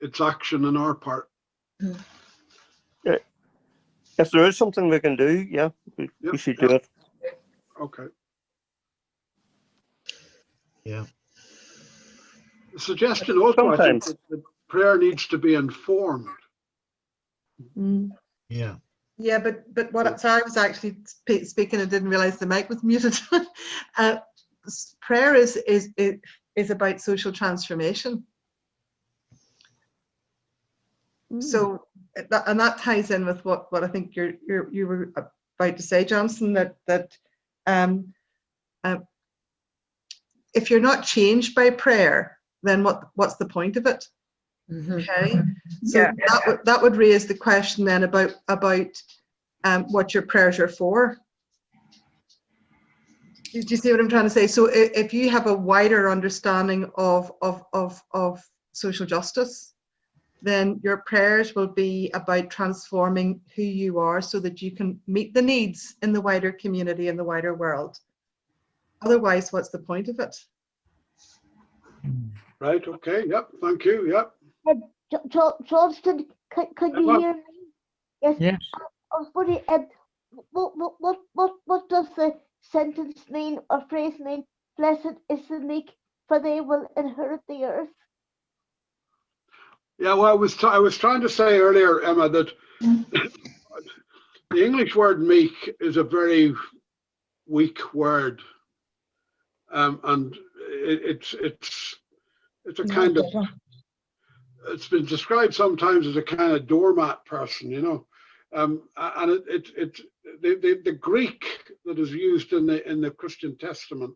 it's action on our part. If there is something we can do, we should do it. Okay. Yeah. The suggestion also, I think, that prayer needs to be informed. Yeah. Yeah, but what? So I was actually speaking and didn't realize the mic was muted. Prayer is about social transformation. So, and that ties in with what I think you were about to say, Johnston. That if you're not changed by prayer, then what's the point of it? Okay, so that would raise the question then about what your prayers are for. Do you see what I'm trying to say? So if you have a wider understanding of social justice, then your prayers will be about transforming who you are so that you can meet the needs in the wider community, in the wider world. Otherwise, what's the point of it? Right, okay, yep, thank you, yep. Johnston, can you hear me? Yes. Yes. I was wondering, what does the sentence mean or phrase mean? Blessed is the meek, for they will inherit the earth. Yeah, well, I was trying to say earlier, Emma, that the English word meek is a very weak word, and it's a kind of, it's been described sometimes as a kind of doormat person, you know, and the Greek that is used in the Christian Testament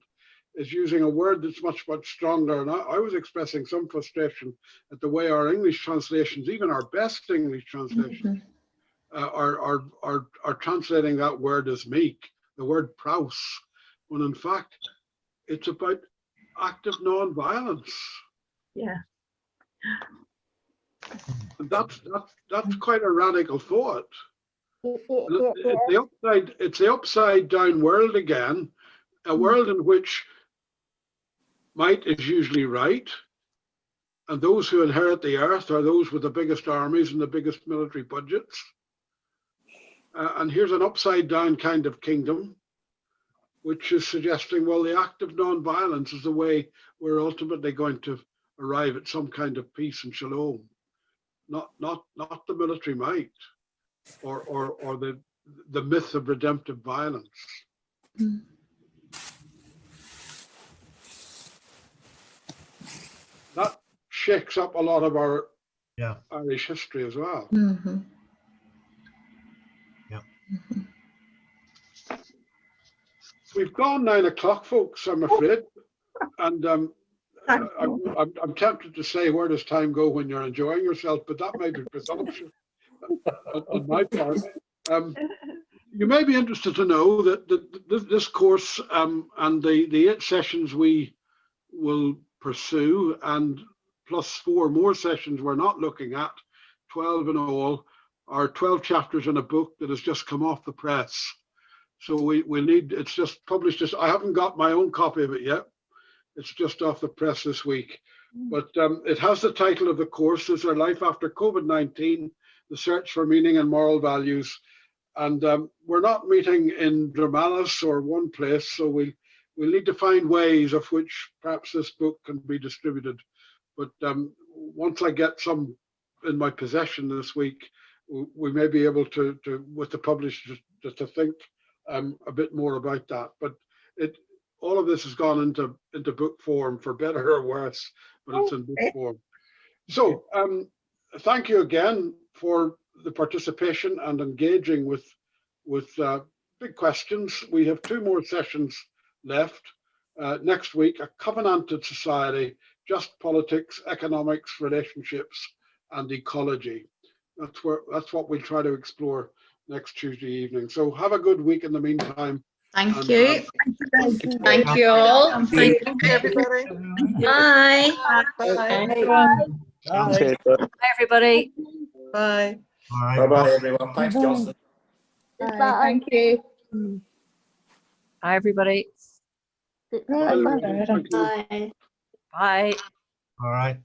is using a word that's much stronger. And I was expressing some frustration at the way our English translations, even our best English translations, are translating that word as meek, the word praus, when in fact it's about active non-violence. Yeah. And that's quite a radical thought. It's the upside down world again, a world in which might is usually right, and those who inherit the earth are those with the biggest armies and the biggest military budgets. And here's an upside down kind of kingdom, which is suggesting, well, the act of non-violence is the way we're ultimately going to arrive at some kind of peace and shalom, not the military might or the myth of redemptive violence. That shakes up a lot of our Irish history as well. We've gone 9 o'clock, folks, I'm afraid. And I'm tempted to say, where does time go when you're enjoying yourself? But that may be presumption on my part. You may be interested to know that this course and the 8 sessions we will pursue, and plus 4 more sessions we're not looking at, 12 in all, are 12 chapters in a book that has just come off the press. So we need, it's just published. I haven't got my own copy of it yet. It's just off the press this week. But it has the title of the course, Is There Life After COVID-19? The Search for Meaning and Moral Values. And we're not meeting in Dramalis or one place, so we'll need to find ways of which perhaps this book can be distributed. But once I get some in my possession this week, we may be able to with the publisher, to think a bit more about that. But all of this has gone into book form, for better or worse, but it's in book form. So thank you again for the participation and engaging with big questions. We have 2 more sessions left. Next week, a covenanted society, just politics, economics, relationships, and ecology. That's what we'll try to explore next Tuesday evening. So have a good week in the meantime. Thank you. Thank you all. Thank you, everybody. Bye. Okay, Bye, everybody. Bye. Bye-bye, everyone. Thanks, Johnston. Bye. Thank you. Bye, everybody. Bye. Bye. All right.